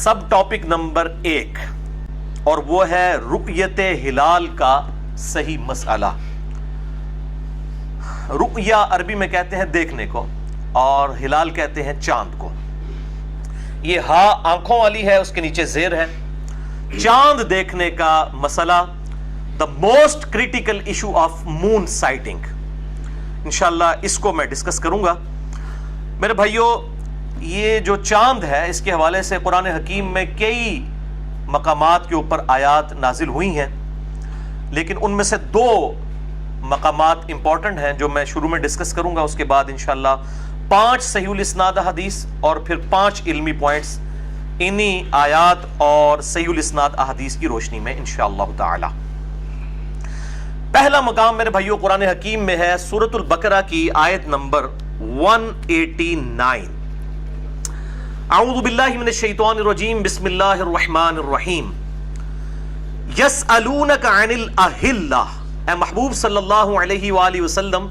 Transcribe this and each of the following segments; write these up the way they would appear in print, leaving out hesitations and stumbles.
سب topic number 1 اور وہ ہے رؤیت ہلال کا صحیح مسئلہ. رؤیا عربی میں کہتے ہیں دیکھنے کو اور ہلال کہتے ہیں چاند کو. یہ ہا آنکھوں والی ہے, اس کے نیچے زیر ہے. چاند دیکھنے کا مسئلہ, the most critical issue of moon sighting. انشاءاللہ اس کو میں ڈسکس کروں گا. میرے بھائیوں, یہ جو چاند ہے اس کے حوالے سے قرآن حکیم میں کئی مقامات کے اوپر آیات نازل ہوئی ہیں, لیکن ان میں سے 2 مقامات امپورٹنٹ ہیں جو میں شروع میں ڈسکس کروں گا. اس کے بعد انشاءاللہ 5 صحیح الاسناد احادیث اور پھر 5 علمی پوائنٹس انہی آیات اور صحیح الاسناد احادیث کی روشنی میں انشاءاللہ تعالی. پہلا مقام میرے بھائیوں قرآن حکیم میں ہے سورۃ البقرہ کی آیت نمبر 189. اعوذ باللہ من الشیطان الرجیم, بسم اللہ الرحمن الرحیم. یسألونک عن الاہلہ, اے محبوب صلی اللہ علیہ وآلہ وسلم,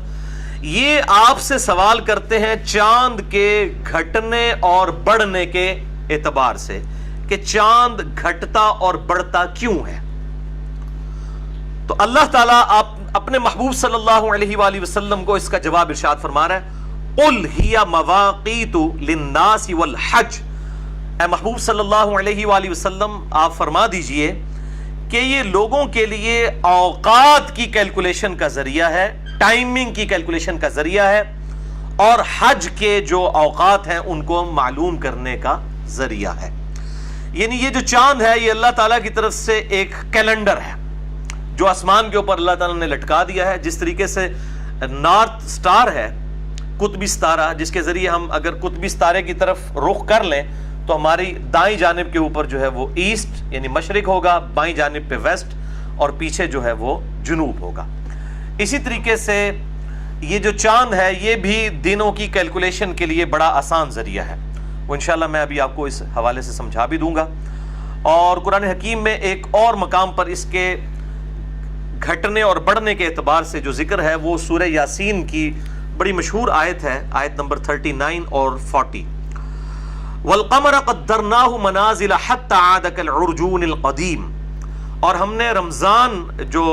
یہ آپ سے سوال کرتے ہیں چاند کے گھٹنے اور بڑھنے کے اعتبار سے کہ چاند گھٹتا اور بڑھتا کیوں ہے. تو اللہ تعالیٰ اپنے محبوب صلی اللہ علیہ وآلہ وسلم کو اس کا جواب ارشاد فرما رہا ہے, قُلْ هِيَ مَوَاقِيتُ لِلنَّاسِ وَالْحَجِّ. اے محبوب صلی اللہ علیہ وآلہ وسلم, آپ فرما دیجئے کہ یہ لوگوں کے لیے اوقات کی کیلکولیشن کا ذریعہ ہے, ٹائمنگ کی کیلکولیشن کا ذریعہ ہے, اور حج کے جو اوقات ہیں ان کو معلوم کرنے کا ذریعہ ہے. یعنی یہ جو چاند ہے یہ اللہ تعالیٰ کی طرف سے ایک کیلنڈر ہے جو آسمان کے اوپر اللہ تعالیٰ نے لٹکا دیا ہے. جس طریقے سے نارتھ سٹار ہے, قطبی ستارہ, جس کے ذریعے ہم اگر قطبی ستارے کی طرف رخ کر لیں تو ہماری دائیں جانب کے اوپر جو ہے وہ ایسٹ یعنی مشرق ہوگا, بائیں جانب پہ ویسٹ, اور پیچھے جو ہے وہ جنوب ہوگا. اسی طریقے سے یہ جو چاند ہے یہ بھی دنوں کی کیلکولیشن کے لیے بڑا آسان ذریعہ ہے. وہ انشاءاللہ میں ابھی آپ کو اس حوالے سے سمجھا بھی دوں گا. اور قرآن حکیم میں ایک اور مقام پر اس کے گھٹنے اور بڑھنے کے اعتبار سے جو ذکر ہے وہ سورہ یاسین کی بڑی مشہور آیت ہے, آیت نمبر 39 اور 40. وَالْقَمَرَ قَدَّرْنَاهُ مَنَازِلَ حَتَّى عَادَ كَالْعُرْجُونِ الْقَدِيمِ. اور ہم نے رمضان جو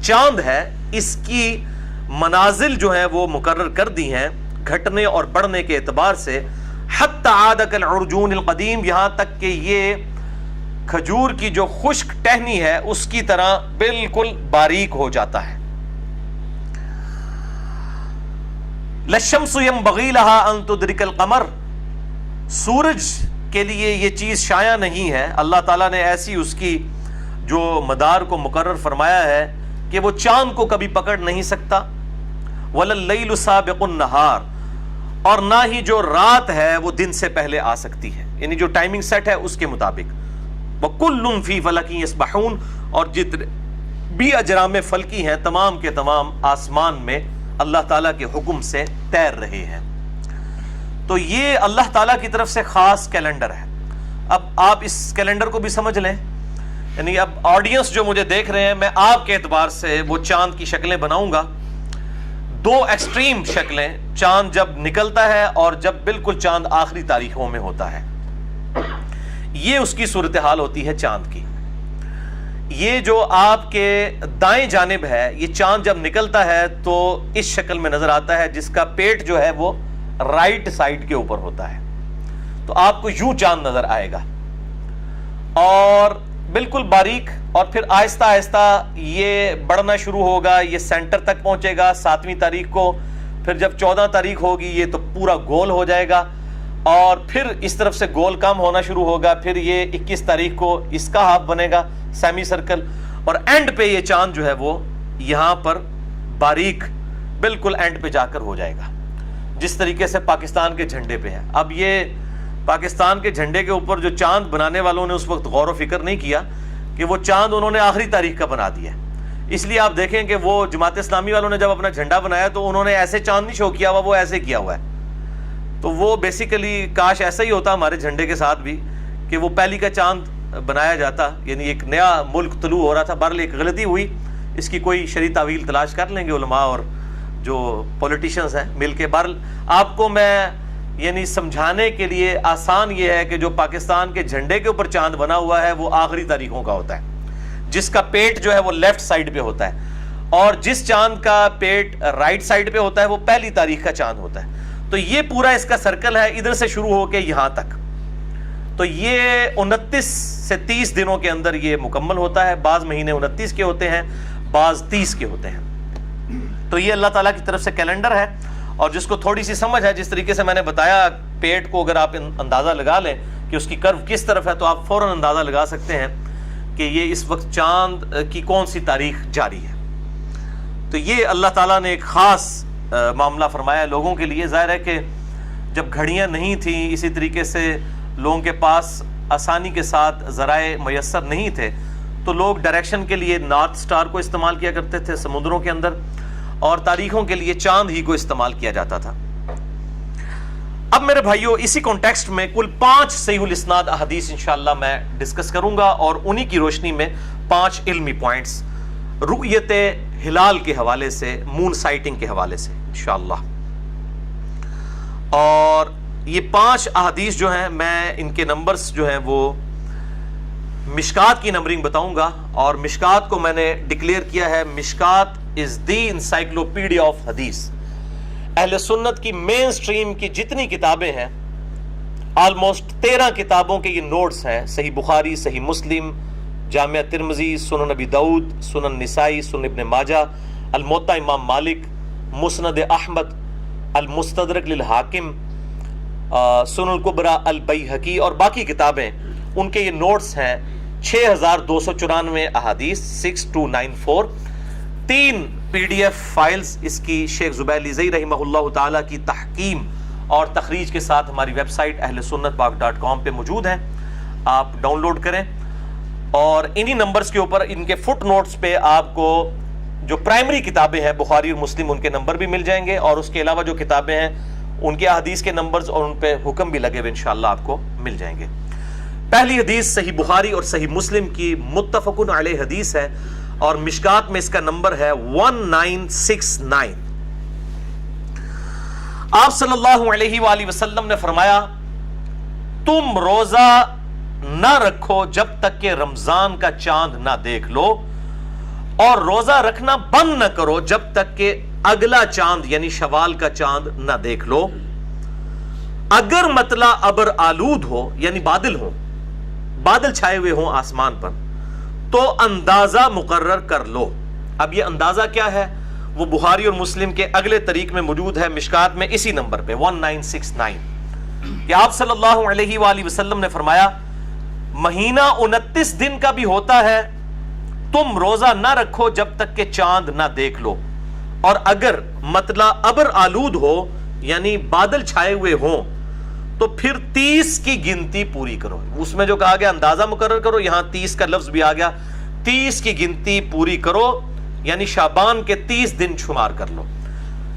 چاند ہے اس کی منازل جو ہیں وہ مقرر کر دی ہیں گھٹنے اور بڑھنے کے اعتبار سے, حَتَّى عَادَ كَالْعُرْجُونِ الْقَدِيمِ, یہاں تک کہ یہ کھجور کی جو خشک ٹہنی ہے اس کی طرح بالکل باریک ہو جاتا ہے. لَلشَّمْسُ يَنبَغِي لَهَا أَن تُدْرِكَ الْقَمَرَ. سورج کے لیے یہ چیز شایع نہیں ہے, اللہ تعالیٰ نے ایسی اس کی جو مدار کو مقرر فرمایا ہے کہ وہ چاند کو کبھی پکڑ نہیں سکتا. وَلَا اللَّيْلُ سَابِقُ النَّهَارِ, اور نہ ہی جو رات ہے وہ دن سے پہلے آ سکتی ہے, یعنی جو ٹائمنگ سیٹ ہے اس کے مطابق. وَكُلٌّ فِي فَلَكٍ يَسْبَحُونَ, اور جتنے بھی اجرام فلکی ہیں تمام کے تمام آسمان میں اللہ تعالیٰ کے حکم سے تیر رہے ہیں. تو یہ اللہ تعالیٰ کی طرف سے خاص کیلنڈر ہے. اب آپ اس کیلنڈر کو بھی سمجھ لیں, یعنی اب آڈینس جو مجھے دیکھ رہے ہیں, میں آپ کے اعتبار سے وہ چاند کی شکلیں بناؤں گا. 2 ایکسٹریم شکلیں, چاند جب نکلتا ہے اور جب بالکل چاند آخری تاریخوں میں ہوتا ہے, یہ اس کی صورتحال ہوتی ہے چاند کی. یہ جو آپ کے دائیں جانب ہے, یہ چاند جب نکلتا ہے تو اس شکل میں نظر آتا ہے جس کا پیٹ جو ہے وہ رائٹ سائڈ کے اوپر ہوتا ہے. تو آپ کو یوں چاند نظر آئے گا اور بالکل باریک, اور پھر آہستہ آہستہ یہ بڑھنا شروع ہوگا, یہ سینٹر تک پہنچے گا 7ویں تاریخ کو. پھر جب 14 تاریخ ہوگی یہ تو پورا گول ہو جائے گا, اور پھر اس طرف سے گول کم ہونا شروع ہوگا. پھر یہ 21 تاریخ کو اس کا ہاف بنے گا, سیمی سرکل, اور اینڈ پہ یہ چاند جو ہے وہ یہاں پر باریک بالکل اینڈ پہ جا کر ہو جائے گا, جس طریقے سے پاکستان کے جھنڈے پہ ہے. اب یہ پاکستان کے جھنڈے کے اوپر جو چاند بنانے والوں نے اس وقت غور و فکر نہیں کیا کہ وہ چاند انہوں نے آخری تاریخ کا بنا دیا ہے. اس لیے آپ دیکھیں کہ وہ جماعت اسلامی والوں نے جب اپنا جھنڈا بنایا تو انہوں نے ایسے چاند نہیں شو کیا ہوا, وہ ایسے کیا ہوا ہے. تو وہ بیسیکلی کاش ایسا ہی ہوتا ہمارے جھنڈے کے ساتھ بھی کہ وہ پہلی کا چاند بنایا جاتا, یعنی ایک نیا ملک طلوع ہو رہا تھا. بہرحال ایک غلطی ہوئی, اس کی کوئی شرعی تعویل تلاش کر لیں گے علماء اور جو پولیٹیشنز ہیں مل کے. بہرحال آپ کو میں یعنی سمجھانے کے لیے آسان یہ ہے کہ جو پاکستان کے جھنڈے کے اوپر چاند بنا ہوا ہے وہ آخری تاریخوں کا ہوتا ہے، جس کا پیٹ جو ہے وہ لیفٹ سائڈ پہ ہوتا ہے، اور جس چاند کا پیٹ رائٹ سائڈ پہ ہوتا ہے وہ پہلی تاریخ کا چاند ہوتا ہے۔ تو یہ پورا اس کا سرکل ہے، ادھر سے شروع ہو کے یہاں تک، تو یہ 29 سے 30 دنوں کے اندر یہ مکمل ہوتا ہے۔ بعض مہینے 29 کے ہوتے ہیں، بعض 30 کے ہوتے ہیں۔ تو یہ اللہ تعالیٰ کی طرف سے کیلنڈر ہے، اور جس کو تھوڑی سی سمجھ ہے، جس طریقے سے میں نے بتایا پیٹ کو اگر آپ اندازہ لگا لیں کہ اس کی کرو کس طرف ہے، تو آپ فوراً اندازہ لگا سکتے ہیں کہ یہ اس وقت چاند کی کون سی تاریخ جاری ہے۔ تو یہ اللہ تعالیٰ نے ایک خاص معاملہ فرمایا لوگوں کے لیے۔ ظاہر ہے کہ جب گھڑیاں نہیں تھیں، اسی طریقے سے لوگوں کے پاس آسانی کے ساتھ ذرائع میسر نہیں تھے، تو لوگ ڈائریکشن کے لیے نارتھ سٹار کو استعمال کیا کرتے تھے سمندروں کے اندر، اور تاریخوں کے لیے چاند ہی کو استعمال کیا جاتا تھا۔ اب میرے بھائیوں، اسی کانٹیکسٹ میں کل 5 صحیح الاسناد احادیث انشاءاللہ میں ڈسکس کروں گا، اور انہی کی روشنی میں 5 علمی پوائنٹس رؤیت ہلال کے حوالے سے، مون سائٹنگ کے حوالے سے انشاءاللہ۔ اور یہ 5 احادیث جو ہیں، میں ان کے نمبرز جو ہیں وہ مشکات کی نمبرنگ بتاؤں گا، اور مشکات کو میں نے ڈکلیئر کیا ہے مشکات از دی انسائکلوپیڈیا آف حدیث۔ اہل سنت کی مین سٹریم کی جتنی کتابیں ہیں، آلموسٹ 13 کتابوں کے یہ نوٹس ہیں، صحیح بخاری، صحیح مسلم، جامعہ ترمذی، سنن نبی داؤد، سنن نسائی، سنن ابن ماجہ، الموطا امام مالک، مسند احمد، المستدرک للحاکم، سنن الکبریٰ البیہقی، اور باقی کتابیں، ان کے یہ نوٹس ہیں 6294 احادیث 6294۔ 3 پی ڈی ایف فائلز اس کی شیخ زبیر لیزئی رحمہ اللہ تعالیٰ کی تحکیم اور تخریج کے ساتھ ہماری ویب سائٹ اہلسنتپاک.com پہ موجود ہیں، آپ ڈاؤن لوڈ کریں، اور انہی نمبرز کے اوپر ان کے فٹ نوٹس پہ آپ کو جو پرائمری کتابیں ہیں بخاری اور مسلم، ان کے نمبر بھی مل جائیں گے، اور اس کے علاوہ جو کتابیں ہیں ان کے احادیث کے نمبرز اور ان پہ حکم بھی لگے ہوئے انشاءاللہ آپ کو مل جائیں گے۔ پہلی حدیث صحیح بخاری اور صحیح مسلم کی متفقن علیہ حدیث ہے، اور مشکات میں اس کا نمبر ہے 1969۔ آپ صلی اللہ علیہ وآلہ وسلم نے فرمایا، تم روزہ نہ رکھو جب تک کہ رمضان کا چاند نہ دیکھ لو، اور روزہ رکھنا بند نہ کرو جب تک کہ اگلا چاند یعنی شوال کا چاند نہ دیکھ لو۔ اگر مطلع ابر آلود ہو، یعنی بادل ہو، بادل چھائے ہوئے ہوں آسمان پر، تو اندازہ مقرر کر لو۔ اب یہ اندازہ کیا ہے؟ وہ بخاری اور مسلم کے اگلے طریق میں موجود ہے، مشکات میں اسی نمبر پہ 1969، کہ آپ صلی اللہ علیہ وآلہ وسلم نے فرمایا، مہینہ 29 دن کا بھی ہوتا ہے، تم روزہ نہ رکھو جب تک کہ چاند نہ دیکھ لو، اور اگر مطلع ابر آلود ہو یعنی بادل چھائے ہوئے ہوں تو پھر 30 کی گنتی پوری کرو۔ اس میں جو کہا گیا اندازہ مقرر کرو، یہاں 30 کا لفظ بھی آ گیا، 30 کی گنتی پوری کرو، یعنی شعبان کے 30 دن شمار کر لو۔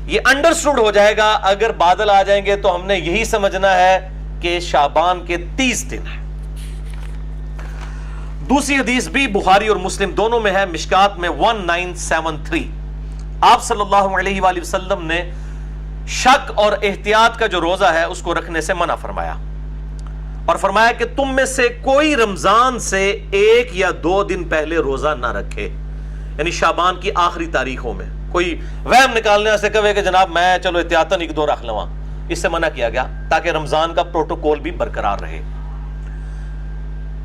یہ انڈرسٹوڈ ہو جائے گا، اگر بادل آ جائیں گے تو ہم نے یہی سمجھنا ہے کہ شعبان کے 30 دن ہیں۔ دوسری حدیث بھی بخاری اور مسلم دونوں میں ہے، مشکات میں 1973۔ آپ صلی اللہ علیہ وآلہ وسلم نے شک اور احتیاط کا جو روزہ ہے اس کو رکھنے سے منع فرمایا، اور فرمایا کہ تم میں سے کوئی رمضان سے 1 یا 2 دن پہلے روزہ نہ رکھے، یعنی شعبان کی آخری تاریخوں میں۔ کوئی وہم نکالنے سے کہے کہ جناب میں چلو احتیاطاً 1-2 رکھ لواں، اس سے منع کیا گیا تاکہ رمضان کا پروٹوکول بھی برقرار رہے۔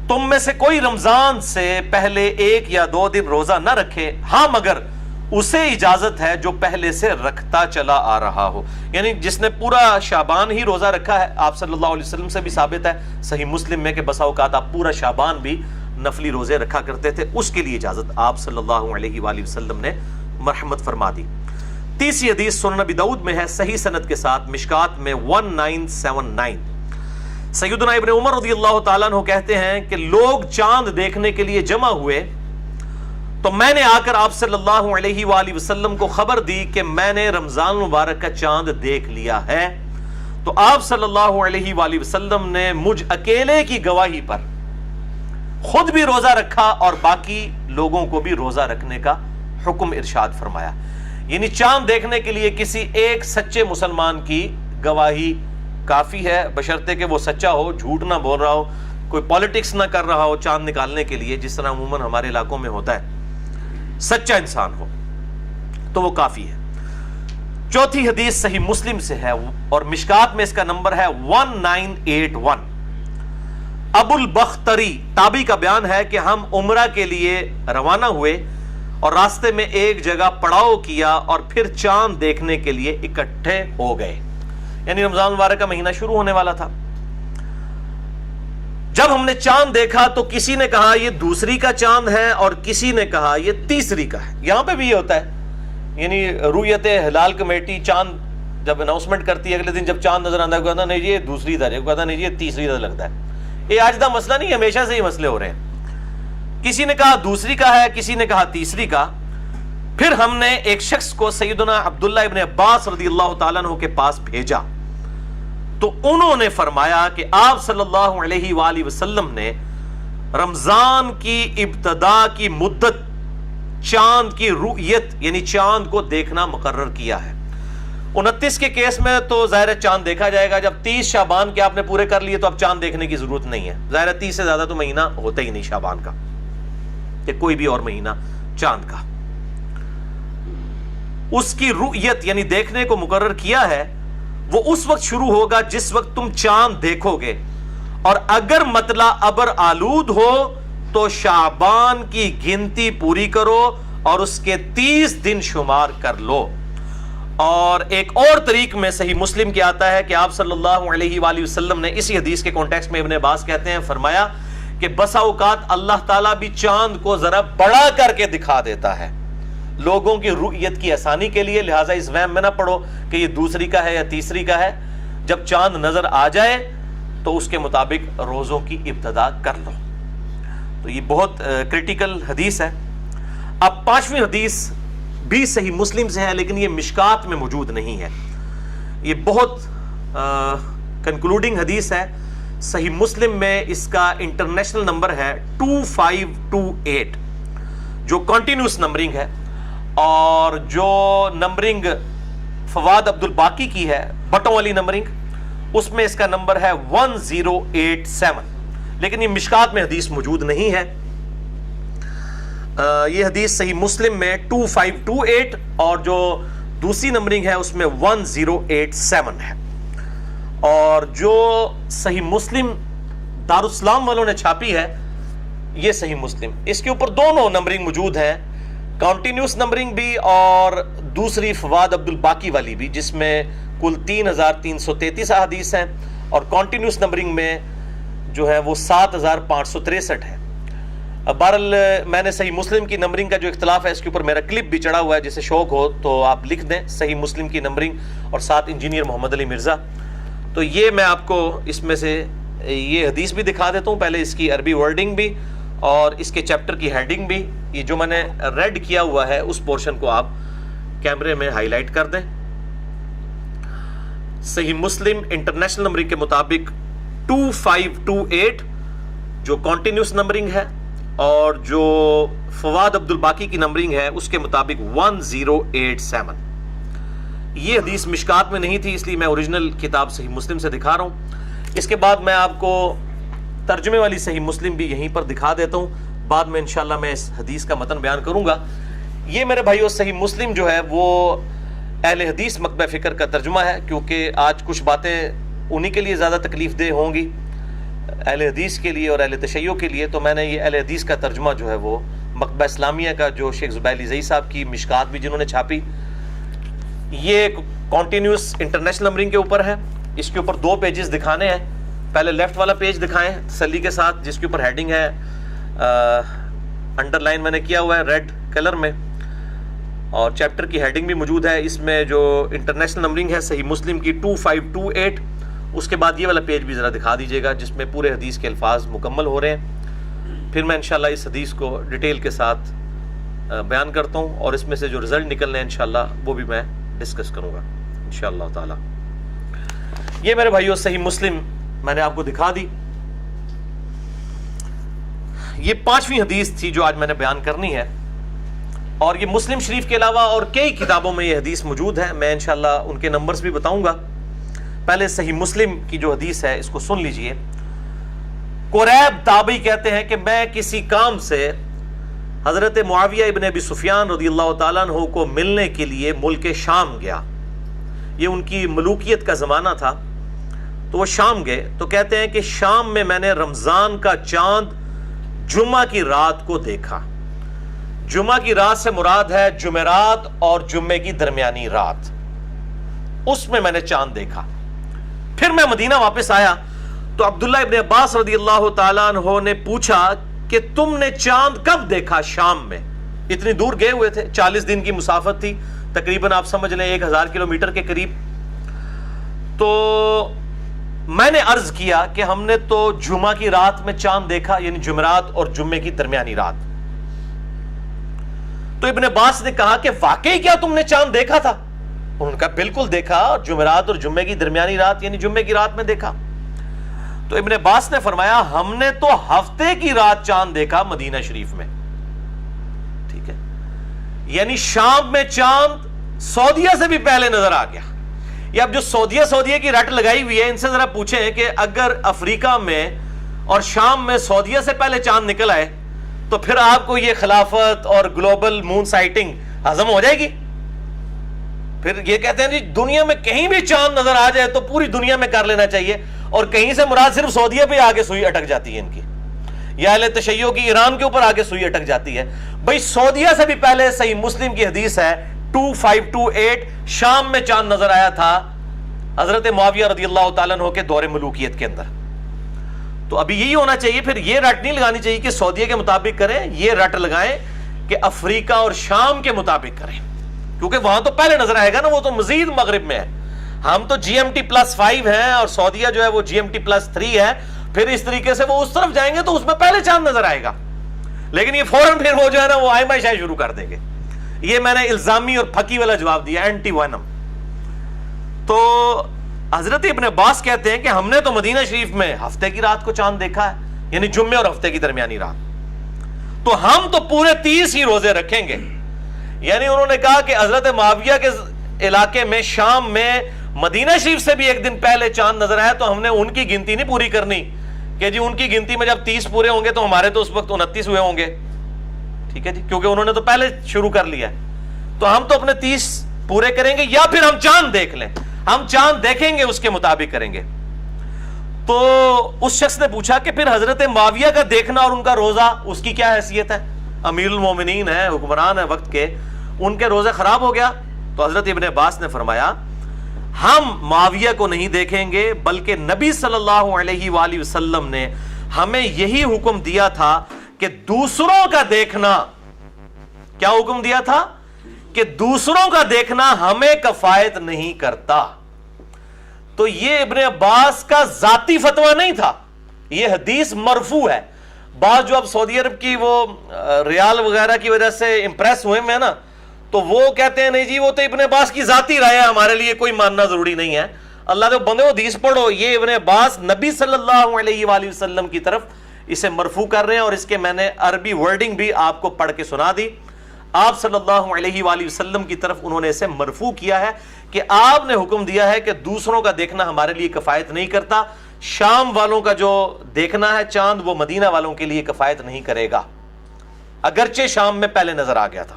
تم میں سے کوئی رمضان سے پہلے 1 یا 2 دن روزہ نہ رکھے، ہاں مگر اسے اجازت ہے جو پہلے سے رکھتا چلا آ رہا ہو، یعنی جس نے پورا شعبان ہی روزہ رکھا ہے۔ آپ صلی اللہ علیہ وسلم سے بھی ثابت ہے صحیح مسلم میں کہ بسا اوقات آپ پورا شعبان بھی نفلی روزے رکھا کرتے تھے، اس کے لیے اجازت آپ صلی اللہ علیہ وآلہ وسلم نے مرحمت فرما دی۔ تیسری حدیث سنن نبی داؤد میں ہے، صحیح سند کے ساتھ، مشکات میں 1979۔ سیدنا ابن عمر رضی اللہ تعالیٰ عنہ کہتے ہیں کہ لوگ چاند دیکھنے کے لیے جمع ہوئے تو میں نے آ کر آپ صلی اللہ علیہ وآلہ وسلم کو خبر دی کہ میں نے رمضان مبارک کا چاند دیکھ لیا ہے، تو آپ صلی اللہ علیہ وآلہ وسلم نے مجھ اکیلے کی گواہی پر خود بھی روزہ رکھا اور باقی لوگوں کو بھی روزہ رکھنے کا حکم ارشاد فرمایا۔ یعنی چاند دیکھنے کے لیے کسی ایک سچے مسلمان کی گواہی کافی ہے، بشرطے کہ وہ سچا ہو، جھوٹ نہ بول رہا ہو، کوئی پالیٹکس نہ کر رہا ہو چاند نکالنے کے لیے، جس طرح عموماً ہمارے علاقوں میں ہوتا ہے، سچا انسان ہو تو وہ کافی ہے۔ چوتھی حدیث صحیح مسلم سے ہے اور مشکات میں اس کا نمبر ہے 1981۔ ابو البختری تابعی کا بیان ہے کہ ہم عمرہ کے لیے روانہ ہوئے اور راستے میں ایک جگہ پڑاؤ کیا اور پھر چاند دیکھنے کے لیے اکٹھے ہو گئے، یعنی رمضان مبارک کا مہینہ شروع ہونے والا تھا۔ جب ہم نے چاند دیکھا تو کسی نے کہا یہ دوسری کا چاند ہے اور کسی نے کہا یہ تیسری کا ہے۔ یہاں پہ بھی یہ ہوتا ہے، یعنی رؤیت ہلال کمیٹی چاند جب اناؤنسمنٹ کرتی ہے اگلے دن جب چاند نظر آتا ہے، کہتا نہیں یہ دوسری ادھر ہے، کہتا نہیں یہ تیسری ادھر لگتا ہے۔ یہ آج کا مسئلہ نہیں، ہمیشہ سے ہی مسئلے ہو رہے ہیں۔ کسی نے کہا دوسری کا ہے، کسی نے کہا تیسری کا۔ پھر ہم نے ایک شخص کو سیدنا عبداللہ ابن عباس رضی اللہ تعالیٰ عنہ کے پاس بھیجا تو انہوں نے فرمایا کہ آپ صلی اللہ علیہ وآلہ وسلم نے رمضان کی ابتدا کی مدت چاند کی رؤیت یعنی چاند کو دیکھنا مقرر کیا ہے۔ 29 کے کیس میں تو ظاہر چاند دیکھا جائے گا، جب 30 شعبان کے آپ نے پورے کر لیے تو اب چاند دیکھنے کی ضرورت نہیں ہے، ظاہر 30 سے زیادہ تو مہینہ ہوتا ہی نہیں شعبان کا یا کوئی بھی اور مہینہ چاند کا۔ اس کی رؤیت یعنی دیکھنے کو مقرر کیا ہے، وہ اس وقت شروع ہوگا جس وقت تم چاند دیکھو گے، اور اگر مطلع ابر آلود ہو تو شعبان کی گنتی پوری کرو اور اس کے 30 دن شمار کر لو۔ اور ایک اور طریق میں صحیح مسلم کے آتا ہے کہ آپ صلی اللہ علیہ وآلہ وسلم نے اسی حدیث کے کانٹیکسٹ میں ابن عباس کہتے ہیں فرمایا کہ بسا اوقات اللہ تعالیٰ بھی چاند کو ذرا بڑا کر کے دکھا دیتا ہے لوگوں کی رؤیت کی آسانی کے لیے، لہٰذا اس وہم میں نہ پڑو کہ یہ دوسری کا ہے یا تیسری کا ہے۔ جب چاند نظر آ جائے تو اس کے مطابق روزوں کی ابتدا کر لو۔ تو یہ بہت کریٹیکل حدیث ہے۔ اب پانچویں حدیث بھی صحیح مسلم سے ہے لیکن یہ مشکات میں موجود نہیں ہے، یہ بہت کنکلوڈنگ حدیث ہے۔ صحیح مسلم میں اس کا انٹرنیشنل نمبر ہے 2528 جو کنٹینیوس نمبرنگ ہے، اور جو نمبرنگ فواد عبد الباقی کی ہے بٹوں والی نمبرنگ، اس میں اس کا نمبر ہے 1087، لیکن یہ مشکات میں حدیث موجود نہیں ہے۔ یہ حدیث صحیح مسلم میں 2528 اور جو دوسری نمبرنگ ہے اس میں 1087 ہے، اور جو صحیح مسلم دارالاسلام والوں نے چھاپی ہے یہ صحیح مسلم، اس کے اوپر دونوں نمبرنگ موجود ہیں، کنٹینیوس نمبرنگ بھی اور دوسری فواد عبد الباقی والی بھی، جس میں کل 3333 احادیث ہیں، اور کنٹینیوس نمبرنگ میں جو ہے وہ 7563 ہے۔ بہرحال میں نے صحیح مسلم کی نمبرنگ کا جو اختلاف ہے اس کے اوپر میرا کلپ بھی چڑھا ہوا ہے، جسے شوق ہو تو آپ لکھ دیں صحیح مسلم کی نمبرنگ اور ساتھ انجینئر محمد علی مرزا۔ تو یہ میں آپ کو اس میں سے یہ حدیث بھی دکھا دیتا ہوں، پہلے اس کی عربی ورڈنگ بھی اور اس کے چیپٹر کی ہیڈنگ بھی۔ یہ جو میں نے ریڈ کیا ہوا ہے اس پورشن کو آپ کیمرے میں ہائی لائٹ کر دیں۔ صحیح مسلم انٹرنیشنل نمبرنگ کے مطابق 2528 جو کنٹینیوس نمبرنگ ہے، اور جو فواد عبد الباقی کی نمبرنگ ہے اس کے مطابق 1087۔ یہ حدیث مشکات میں نہیں تھی، اس لیے میں اوریجنل کتاب صحیح مسلم سے دکھا رہا ہوں۔ اس کے بعد میں آپ کو ترجمے والی صحیح مسلم بھی یہیں پر دکھا دیتا ہوں، بعد میں انشاءاللہ میں اس حدیث کا متن بیان کروں گا۔ یہ میرے بھائیو صحیح مسلم جو ہے وہ اہل حدیث مکتبہ فکر کا ترجمہ ہے، کیونکہ آج کچھ باتیں انہی کے لیے زیادہ تکلیف دہ ہوں گی، اہل حدیث کے لیے اور اہل تشیع کے لیے، تو میں نے یہ اہل حدیث کا ترجمہ جو ہے وہ مکتبہ اسلامیہ کا جو شیخ زبیر علی زئی صاحب کی مشکات بھی جنہوں نے چھاپی، یہ کنٹینیوس انٹرنیشنل نمبرنگ کے اوپر ہے۔ اس کے اوپر 2 پیجز دکھانے ہیں، پہلے لیفٹ والا پیج دکھائیں تسلی کے ساتھ، جس کے اوپر ہیڈنگ ہے انڈر لائن میں نے کیا ہوا ہے ریڈ کلر میں، اور چیپٹر کی ہیڈنگ بھی موجود ہے۔ اس میں جو انٹرنیشنل نمبرنگ ہے صحیح مسلم کی 2528، اس کے بعد یہ والا پیج بھی ذرا دکھا دیجیے گا جس میں پورے حدیث کے الفاظ مکمل ہو رہے ہیں۔ پھر میں انشاءاللہ اس حدیث کو ڈیٹیل کے ساتھ بیان کرتا ہوں، اور اس میں سے جو رزلٹ نکلنے ہیں انشاءاللہ وہ بھی میں ڈسکس کروں گا انشاءاللہ تعالی۔ یہ میرے بھائیو صحیح مسلم میں نے آپ کو دکھا دی۔ یہ 5ویں حدیث تھی جو آج میں نے بیان کرنی ہے، اور یہ مسلم شریف کے علاوہ اور کئی کتابوں میں یہ حدیث موجود ہے، میں انشاءاللہ ان کے نمبرز بھی بتاؤں گا۔ پہلے صحیح مسلم کی جو حدیث ہے اس کو سن لیجئے. قریب تابعی کہتے ہیں کہ میں کسی کام سے حضرت معاویہ ابن ابی سفیان رضی اللہ تعالیٰ عنہ کو ملنے کے لیے ملک شام گیا. یہ ان کی ملوکیت کا زمانہ تھا. تو وہ شام گئے تو کہتے ہیں کہ شام میں میں نے رمضان کا چاند جمعہ کی رات کو دیکھا. جمعہ کی رات سے مراد ہے جمعرات اور جمعے کی درمیانی رات. اس میں نے چاند دیکھا. پھر میں مدینہ واپس آیا تو عبداللہ ابن عباس رضی اللہ تعالیٰ عنہ نے پوچھا کہ تم نے چاند کب دیکھا شام میں؟ اتنی دور گئے ہوئے تھے, 40 دن کی مسافت تھی, تقریباً آپ سمجھ لیں 1000 کلومیٹر کے قریب. تو میں نے عرض کیا کہ ہم نے تو جمعہ کی رات میں چاند دیکھا, یعنی جمعرات اور جمعے کی درمیانی رات. تو ابن عباس نے کہا کہ واقعی کیا تم نے چاند دیکھا تھا؟ انہوں نے کہا بالکل دیکھا, جمعرات اور جمعے کی درمیانی رات یعنی جمعے کی رات میں دیکھا. تو ابن عباس نے فرمایا ہم نے تو ہفتے کی رات چاند دیکھا مدینہ شریف میں. ٹھیک ہے, یعنی شام میں چاند سعودیہ سے بھی پہلے نظر آ گیا. یہ اب جو سعودیہ کی رٹ لگائی ہوئی ہے ان سے ذرا پوچھیں کہ اگر افریقہ میں اور شام میں سعودیہ سے پہلے چاند نکل آئے تو پھر آپ کو یہ خلافت اور گلوبل مون سائٹنگ ہضم ہو جائے گی؟ پھر یہ کہتے ہیں جی دنیا میں کہیں بھی چاند نظر آ جائے تو پوری دنیا میں کر لینا چاہیے, اور کہیں سے مراد صرف سعودیہ پہ آگے سوئی اٹک جاتی ہے ان کی, یا اہل تشیع کی ایران کے اوپر آگے سوئی اٹک جاتی ہے. بھائی سعودیہ سے بھی پہلے صحیح مسلم کی حدیث ہے 2528 شام میں چاند نظر آیا تھا حضرت معاویہ رضی اللہ تعالیٰ عنہ کے دور ملوکیت کے اندر. تو ابھی یہی ہونا چاہیے, پھر یہ رٹ نہیں لگانی چاہیے کہ سعودیہ کے مطابق کریں, یہ رٹ لگائیں کہ افریقہ اور شام کے مطابق کریں, کیونکہ وہاں تو پہلے نظر آئے گا نا, وہ تو مزید مغرب میں ہے. ہم تو GMT+5 ہیں اور سعودیہ جو ہے وہ GMT+3 ہے. پھر اس طریقے سے وہ اس طرف جائیں گے تو اس میں پہلے چاند نظر آئے گا, لیکن یہ فوراً پھر وہ جو ہے نا وہ آئمہ شاہ شروع کر دیں گے. یہ میں نے الزامی اور پھکی والا جواب دیا, اینٹی وینم. تو حضرت ابن عباس کہتے ہیں کہ ہم نے تو مدینہ شریف میں ہفتے کی رات کو چاند دیکھا ہے, یعنی جمعے اور ہفتے کی درمیانی رات. تو ہم تو پورے 30 ہی روزے رکھیں گے. یعنی انہوں نے کہا کہ حضرت معاویہ کے علاقے میں شام میں مدینہ شریف سے بھی ایک دن پہلے چاند نظر آیا تو ہم نے ان کی گنتی نہیں پوری کرنی کہ جی ان کی گنتی میں جب 30 پورے ہوں گے تو ہمارے تو اس وقت 29 ہوئے ہوں گے. ٹھیک ہے جی, کیونکہ انہوں نے تو پہلے شروع کر لیا. تو ہم تو اپنے 30 پورے کریں گے, یا پھر ہم چاند دیکھ لیں, ہم چاند دیکھیں گے اس کے مطابق کریں گے. تو اس شخص نے پوچھا کہ پھر حضرت معاویہ کا دیکھنا اور ان کا روزہ اس کی کیا حیثیت ہے؟ امیر المومنین ہے, حکمران ہے وقت کے, ان کے روزے خراب ہو گیا. تو حضرت ابن عباس نے فرمایا ہم معاویہ کو نہیں دیکھیں گے, بلکہ نبی صلی اللہ علیہ وآلہ وسلم نے ہمیں یہی حکم دیا تھا کہ دوسروں کا دیکھنا, کیا حکم دیا تھا؟ کہ دوسروں کا دیکھنا ہمیں کفایت نہیں کرتا. تو یہ ابن عباس کا ذاتی فتویٰ نہیں تھا, یہ حدیث مرفوع ہے. بعض جو اب سعودی عرب کی وہ ریال وغیرہ کی وجہ سے امپریس ہوئے میں نا, تو وہ کہتے ہیں نہیں جی وہ تو ابن عباس کی ذاتی رائے ہے, ہمارے لیے کوئی ماننا ضروری نہیں ہے. اللہ کے بندے حدیث پڑھو, یہ ابن عباس نبی صلی اللہ علیہ وآلہ وسلم کی طرف اسے مرفوع کر رہے ہیں, اور اس کے میں نے عربی ورڈنگ بھی آپ کو پڑھ کے سنا دی. آپ صلی اللہ علیہ وآلہ وسلم کی طرف انہوں نے اسے مرفوع کیا ہے کہ آپ نے حکم دیا ہے کہ دوسروں کا دیکھنا ہمارے لیے کفایت نہیں کرتا. شام والوں کا جو دیکھنا ہے چاند وہ مدینہ والوں کے لیے کفایت نہیں کرے گا, اگرچہ شام میں پہلے نظر آ گیا تھا.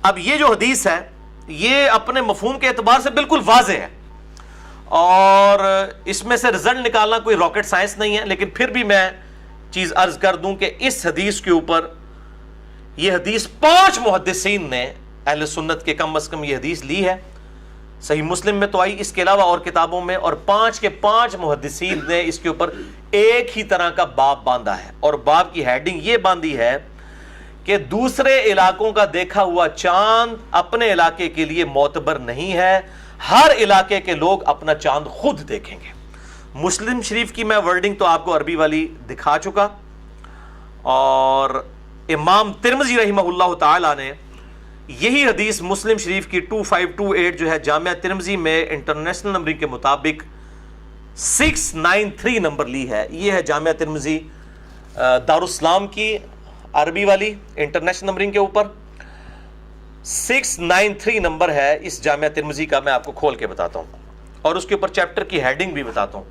اب یہ جو حدیث ہے یہ اپنے مفہوم کے اعتبار سے بالکل واضح ہے, اور اس میں سے رزلٹ نکالنا کوئی راکٹ سائنس نہیں ہے. لیکن پھر بھی میں چیز عرض کر دوں کہ اس حدیث کے اوپر یہ حدیث 5 محدثین نے اہل سنت کے کم از کم یہ حدیث لی ہے. صحیح مسلم میں تو آئی, اس کے علاوہ اور کتابوں میں, اور 5 کے 5 محدثین نے اس کے اوپر ایک ہی طرح کا باب باندھا ہے, اور باب کی ہیڈنگ یہ باندھی ہے کہ دوسرے علاقوں کا دیکھا ہوا چاند اپنے علاقے کے لیے معتبر نہیں ہے, ہر علاقے کے لوگ اپنا چاند خود دیکھیں گے. مسلم شریف کی میں ورڈنگ تو آپ کو عربی والی دکھا چکا, اور امام ترمذی رحمہ اللہ تعالی نے یہی حدیث مسلم شریف کی 2528 جو ہے جامعہ ترمذی میں انٹرنیشنل نمبرنگ کے مطابق 693 نمبر لی ہے. یہ ہے جامعہ ترمذی دارالاسلام کی عربی والی انٹرنیشنل نمبرنگ کے اوپر 693 نمبر ہے اس جامعہ ترمذی کا. میں آپ کو کھول کے بتاتا ہوں. اور اس کے اوپر چیپٹر کی ہیڈنگ بھی بتاتا ہوں.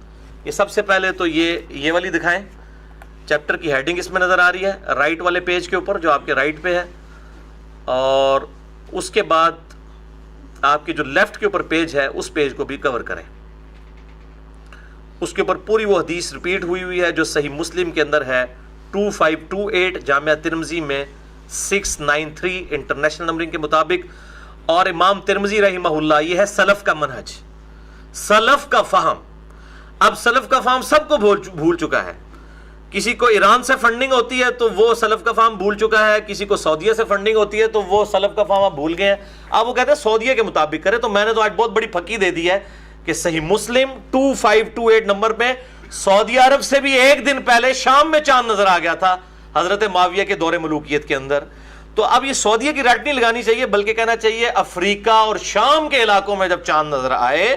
یہ سب سے پہلے تو یہ والی دکھائیں. چیپٹر کی ہیڈنگ اس میں نظر آ رہی ہے رائٹ والے پیج کے اوپر جو آپ کے رائٹ پہ ہے, اور اس کے بعد آپ کے جو لیفٹ کے اوپر پیج ہے اس پیج کو بھی کور کریں. اس کے اوپر پوری وہ حدیث ریپیٹ ہوئی ہے جو صحیح مسلم کے اندر ہے 2528, جامعہ ترمذی میں 693 انٹرنیشنل نمبرنگ کے مطابق. اور امام ترمذی رحمہ اللہ, یہ ہے سلف کا منہج, سلف کا فہم. اب سلف کا فہم سب کو بھول چکا ہے. کسی کو ایران سے فنڈنگ ہوتی ہے تو وہ سلف کا فہم بھول چکا ہے, کسی کو سعودیہ سے فنڈنگ ہوتی ہے تو وہ سلف کا فہم آپ بھول گئے ہیں. اب وہ کہتے ہیں سعودیہ کے مطابق کرے. تو میں نے تو آج بہت بڑی پھکی دے دی ہے کہ صحیح مسلم 2528 نمبر پہ سعودی عرب سے بھی ایک دن پہلے شام میں چاند نظر آ گیا تھا حضرت معاویہ کے دور ملوکیت کے اندر. تو اب یہ سعودیہ کی رٹ نہیں لگانی چاہیے, بلکہ کہنا چاہیے افریقہ اور شام کے علاقوں میں جب چاند نظر آئے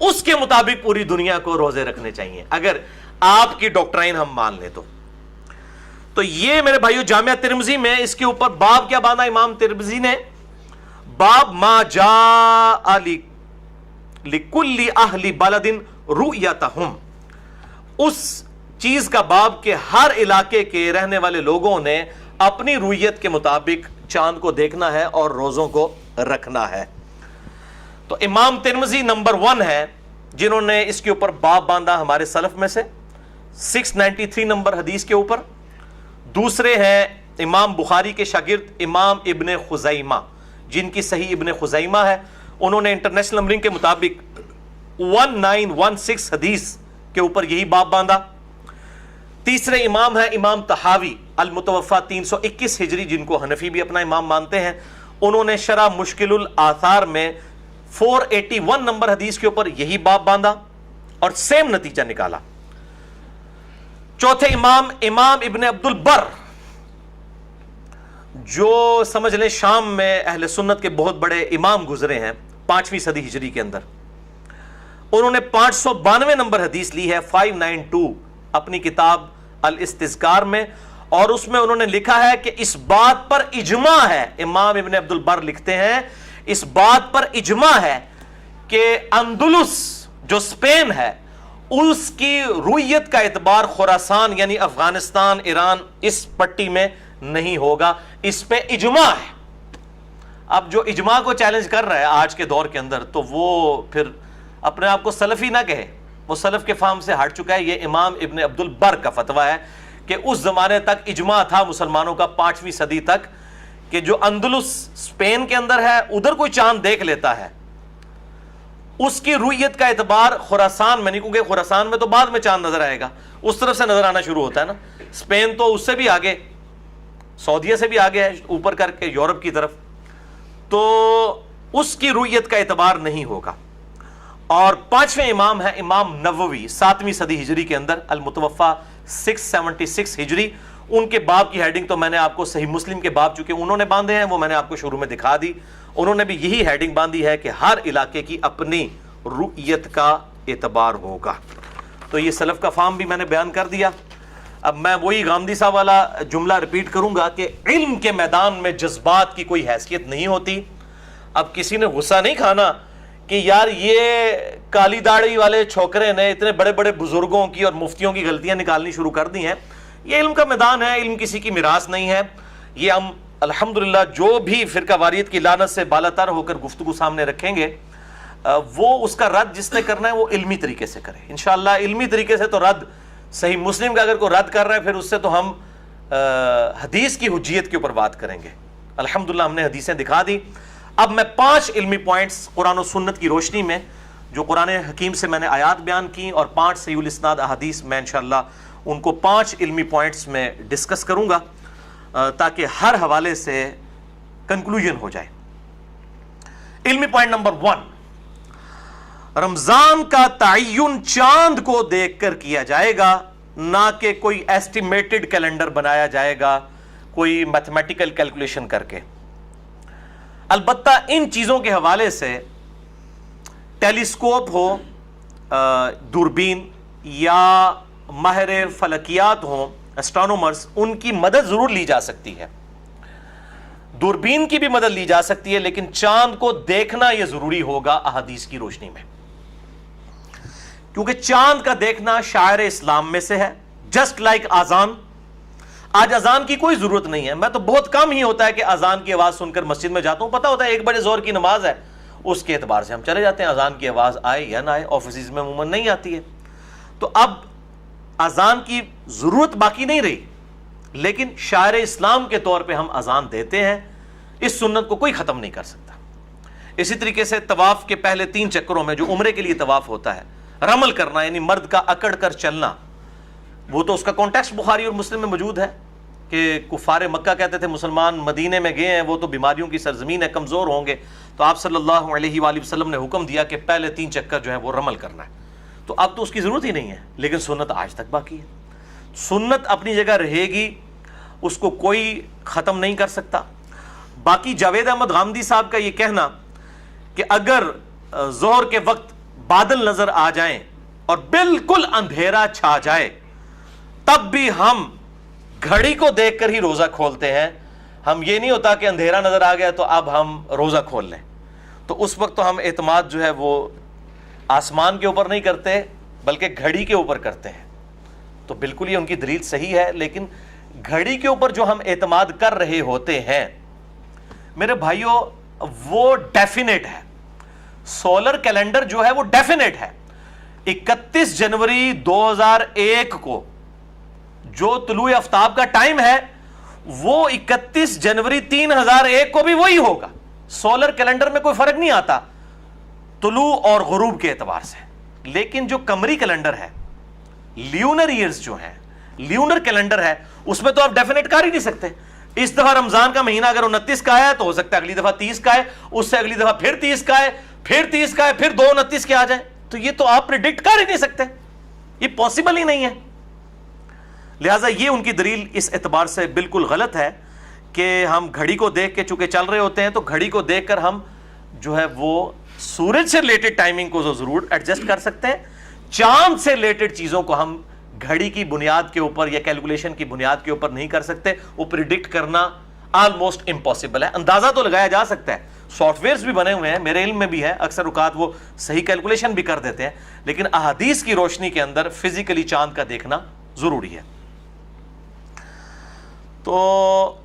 اس کے مطابق پوری دنیا کو روزے رکھنے چاہیے, اگر آپ کی ڈاکٹرائن ہم مان لیں تو یہ میرے بھائیو جامعہ ترمذی میں اس کے اوپر باب کیا باندھا امام ترمذی نے, باب ما جاء لکل اہل بلد رؤیتہم, اس چیز کا باب کہ ہر علاقے کے رہنے والے لوگوں نے اپنی رویت کے مطابق چاند کو دیکھنا ہے اور روزوں کو رکھنا ہے. تو امام ترمذی نمبر 1 ہے جنہوں نے اس کے اوپر باب باندھا ہمارے سلف میں سے 693 نمبر حدیث کے اوپر. دوسرے ہیں امام بخاری کے شاگرد امام ابن خزیمہ, جن کی صحیح ابن خزیمہ ہے. انہوں نے انٹرنیشنل نمبرنگ کے مطابق 1916 حدیث کے اوپر یہی باب باندھا. تیسرے امام ہے امام طحاوی المتوفا 321 ہجری, جن کو حنفی بھی اپنا امام مانتے ہیں. انہوں نے شرح مشکل الآثار میں 481 نمبر حدیث کے اوپر یہی باب باندھا اور سیم نتیجہ نکالا. چوتھے امام ابن عبد البر, جو سمجھ لیں شام میں اہل سنت کے بہت بڑے امام گزرے ہیں 5ویں صدی ہجری کے اندر. انہوں نے 592 نمبر حدیث لی ہے 592 اپنی کتاب الاستذکار میں, اور اس میں انہوں نے لکھا ہے کہ اس بات پر اجماع ہے, امام ابن عبد البر لکھتے ہیں اس بات پر اجماع ہے کہ اندلس جو اسپین ہے اس کی رویت کا اعتبار خراسان یعنی افغانستان ایران اس پٹی میں نہیں ہوگا, اس پہ اجماع ہے. اب جو اجماع کو چیلنج کر رہا ہے آج کے دور کے اندر تو وہ پھر اپنے آپ کو سلفی نہ کہے, وہ سلف کے فہم سے ہٹ چکا ہے. یہ امام ابن عبد البر کا فتویٰ ہے کہ اس زمانے تک اجماع تھا مسلمانوں کا 5ویں صدی تک کہ جو اندلس اسپین کے اندر ہے ادھر کوئی چاند دیکھ لیتا ہے اس کی رویت کا اعتبار خراسان میں نہیں, کیونکہ خراسان میں تو بعد میں چاند نظر آئے گا, اس طرف سے نظر آنا شروع ہوتا ہے نا. اسپین تو اس سے بھی آگے, سعودیہ سے بھی آگے ہے اوپر کر کے یورپ کی طرف, تو اس کی رویت کا اعتبار نہیں ہوگا. اور 5ویں امام ہے امام نووی 7ویں صدی ہجری کے اندر المتوفا 676 ہجری. ان کے باب کی ہیڈنگ تو میں نے آپ کو صحیح مسلم کے باب چونکہ انہوں نے باندھے ہیں وہ میں نے آپ کو شروع میں دکھا دی. انہوں نے بھی یہی ہیڈنگ باندھی ہے کہ ہر علاقے کی اپنی رؤیت کا اعتبار ہوگا. تو یہ سلف کا فہم بھی میں نے بیان کر دیا. اب میں وہی غامدی صاحب والا جملہ ریپیٹ کروں گا کہ علم کے میدان میں جذبات کی کوئی حیثیت نہیں ہوتی. اب کسی نے غصہ نہیں کھانا کہ یار یہ کالی داڑھی والے چھوکرے نے اتنے بڑے بڑے بزرگوں کی اور مفتیوں کی غلطیاں نکالنی شروع کر دی ہیں. یہ علم کا میدان ہے, علم کسی کی میراث نہیں ہے. یہ ہم الحمدللہ جو بھی فرقہ واریت کی لعنت سے بالا تر ہو کر گفتگو سامنے رکھیں گے وہ اس کا رد جس نے کرنا ہے وہ علمی طریقے سے کرے انشاءاللہ. علمی طریقے سے تو رد صحیح مسلم کا اگر کوئی رد کر رہا ہے پھر اس سے تو ہم حدیث کی حجیت کے اوپر بات کریں گے. الحمدللہ ہم نے حدیثیں دکھا دی. اب میں 5 علمی پوائنٹس قرآن و سنت کی روشنی میں جو قرآن حکیم سے میں نے آیات بیان کی اور 5 صحیح الاسناد احادیث میں انشاءاللہ ان کو 5 علمی پوائنٹس میں ڈسکس کروں گا تاکہ ہر حوالے سے کنکلوژن ہو جائے. علمی پوائنٹ نمبر 1, رمضان کا تعین چاند کو دیکھ کر کیا جائے گا, نہ کہ کوئی ایسٹیمیٹڈ کیلنڈر بنایا جائے گا کوئی میتھمیٹیکل کیلکولیشن کر کے. البتہ ان چیزوں کے حوالے سے ٹیلیسکوپ ہو, دوربین یا ماہر فلکیات ہوں اسٹرانومرز, ان کی مدد ضرور لی جا سکتی ہے, دوربین کی بھی مدد لی جا سکتی ہے, لیکن چاند کو دیکھنا یہ ضروری ہوگا احادیث کی روشنی میں. کیونکہ چاند کا دیکھنا شاعر اسلام میں سے ہے، جسٹ لائک آزان. آج اذان کی کوئی ضرورت نہیں ہے. میں تو بہت کم ہی ہوتا ہے کہ اذان کی آواز سن کر مسجد میں جاتا ہوں. پتہ ہوتا ہے 1 بجے ظہر کی نماز ہے، اس کے اعتبار سے ہم چلے جاتے ہیں. اذان کی آواز آئے یا نہ آئے، آفیسز میں عموماً نہیں آتی ہے. تو اب اذان کی ضرورت باقی نہیں رہی، لیکن شاعر اسلام کے طور پہ ہم اذان دیتے ہیں. اس سنت کو کوئی ختم نہیں کر سکتا. اسی طریقے سے طواف کے پہلے 3 چکروں میں جو عمرے کے لیے طواف ہوتا ہے، رمل کرنا یعنی مرد کا اکڑ کر چلنا، وہ تو اس کا کانٹیکسٹ بخاری اور مسلم میں موجود ہے کہ کفار مکہ کہتے تھے مسلمان مدینے میں گئے ہیں، وہ تو بیماریوں کی سرزمین ہے، کمزور ہوں گے. تو آپ صلی اللہ علیہ وآلہ وسلم نے حکم دیا کہ پہلے 3 چکر جو ہے وہ رمل کرنا ہے. تو اب تو اس کی ضرورت ہی نہیں ہے، لیکن سنت آج تک باقی ہے. سنت اپنی جگہ رہے گی، اس کو کوئی ختم نہیں کر سکتا. باقی جاوید احمد غامدی صاحب کا یہ کہنا کہ اگر ظہر کے وقت بادل نظر آ جائیں اور بالکل اندھیرا چھا جائے تب بھی ہم گھڑی کو دیکھ کر ہی روزہ کھولتے ہیں. ہم یہ نہیں ہوتا کہ اندھیرا نظر آ گیا تو اب ہم روزہ کھول لیں. تو اس وقت تو ہم اعتماد جو ہے وہ آسمان کے اوپر نہیں کرتے بلکہ گھڑی کے اوپر کرتے ہیں. تو بالکل یہ ان کی دلیل صحیح ہے، لیکن گھڑی کے اوپر جو ہم اعتماد کر رہے ہوتے ہیں میرے بھائیوں وہ ڈیفینیٹ ہے. سولر کیلنڈر جو ہے وہ ڈیفینیٹ ہے. 31 جنوری 2001 کو جو طلوع آفتاب کا ٹائم ہے وہ 31 جنوری 3001 کو بھی وہی ہوگا. سولر کیلنڈر میں کوئی فرق نہیں آتا طلوع اور غروب کے اعتبار سے. لیکن جو قمری کیلنڈر ہے، لیونر ایئرز جو ہیں، لیونر کیلنڈر ہے، اس میں تو آپ ڈیفینیٹ کر ہی نہیں سکتے. اس دفعہ رمضان کا مہینہ اگر 29 کا ہے تو ہو سکتا ہے اگلی دفعہ 30 کا ہے، اس سے اگلی دفعہ پھر 30 کا ہے، پھر 30 کا ہے، پھر 2/29 کے آ جائیں. تو یہ تو آپ پریڈکٹ کر ہی نہیں سکتے، یہ پاسبل ہی نہیں ہے. لہٰذا یہ ان کی دلیل اس اعتبار سے بالکل غلط ہے کہ ہم گھڑی کو دیکھ کے چونکہ چل رہے ہوتے ہیں تو گھڑی کو دیکھ کر ہم جو ہے وہ سورج سے ریلیٹڈ ٹائمنگ کو ضرور ایڈجسٹ کر سکتے ہیں. چاند سے ریلیٹڈ چیزوں کو ہم گھڑی کی بنیاد کے اوپر یا کیلکولیشن کی بنیاد کے اوپر نہیں کر سکتے. وہ پریڈکٹ کرنا آلموسٹ امپاسبل ہے. اندازہ تو لگایا جا سکتا ہے، سافٹ ویئرز بھی بنے ہوئے ہیں، میرے علم میں بھی ہے، اکثر اوقات وہ صحیح کیلکولیشن بھی کر دیتے ہیں، لیکن احادیث کی روشنی کے اندر فزیکلی چاند کا دیکھنا ضروری ہے. تو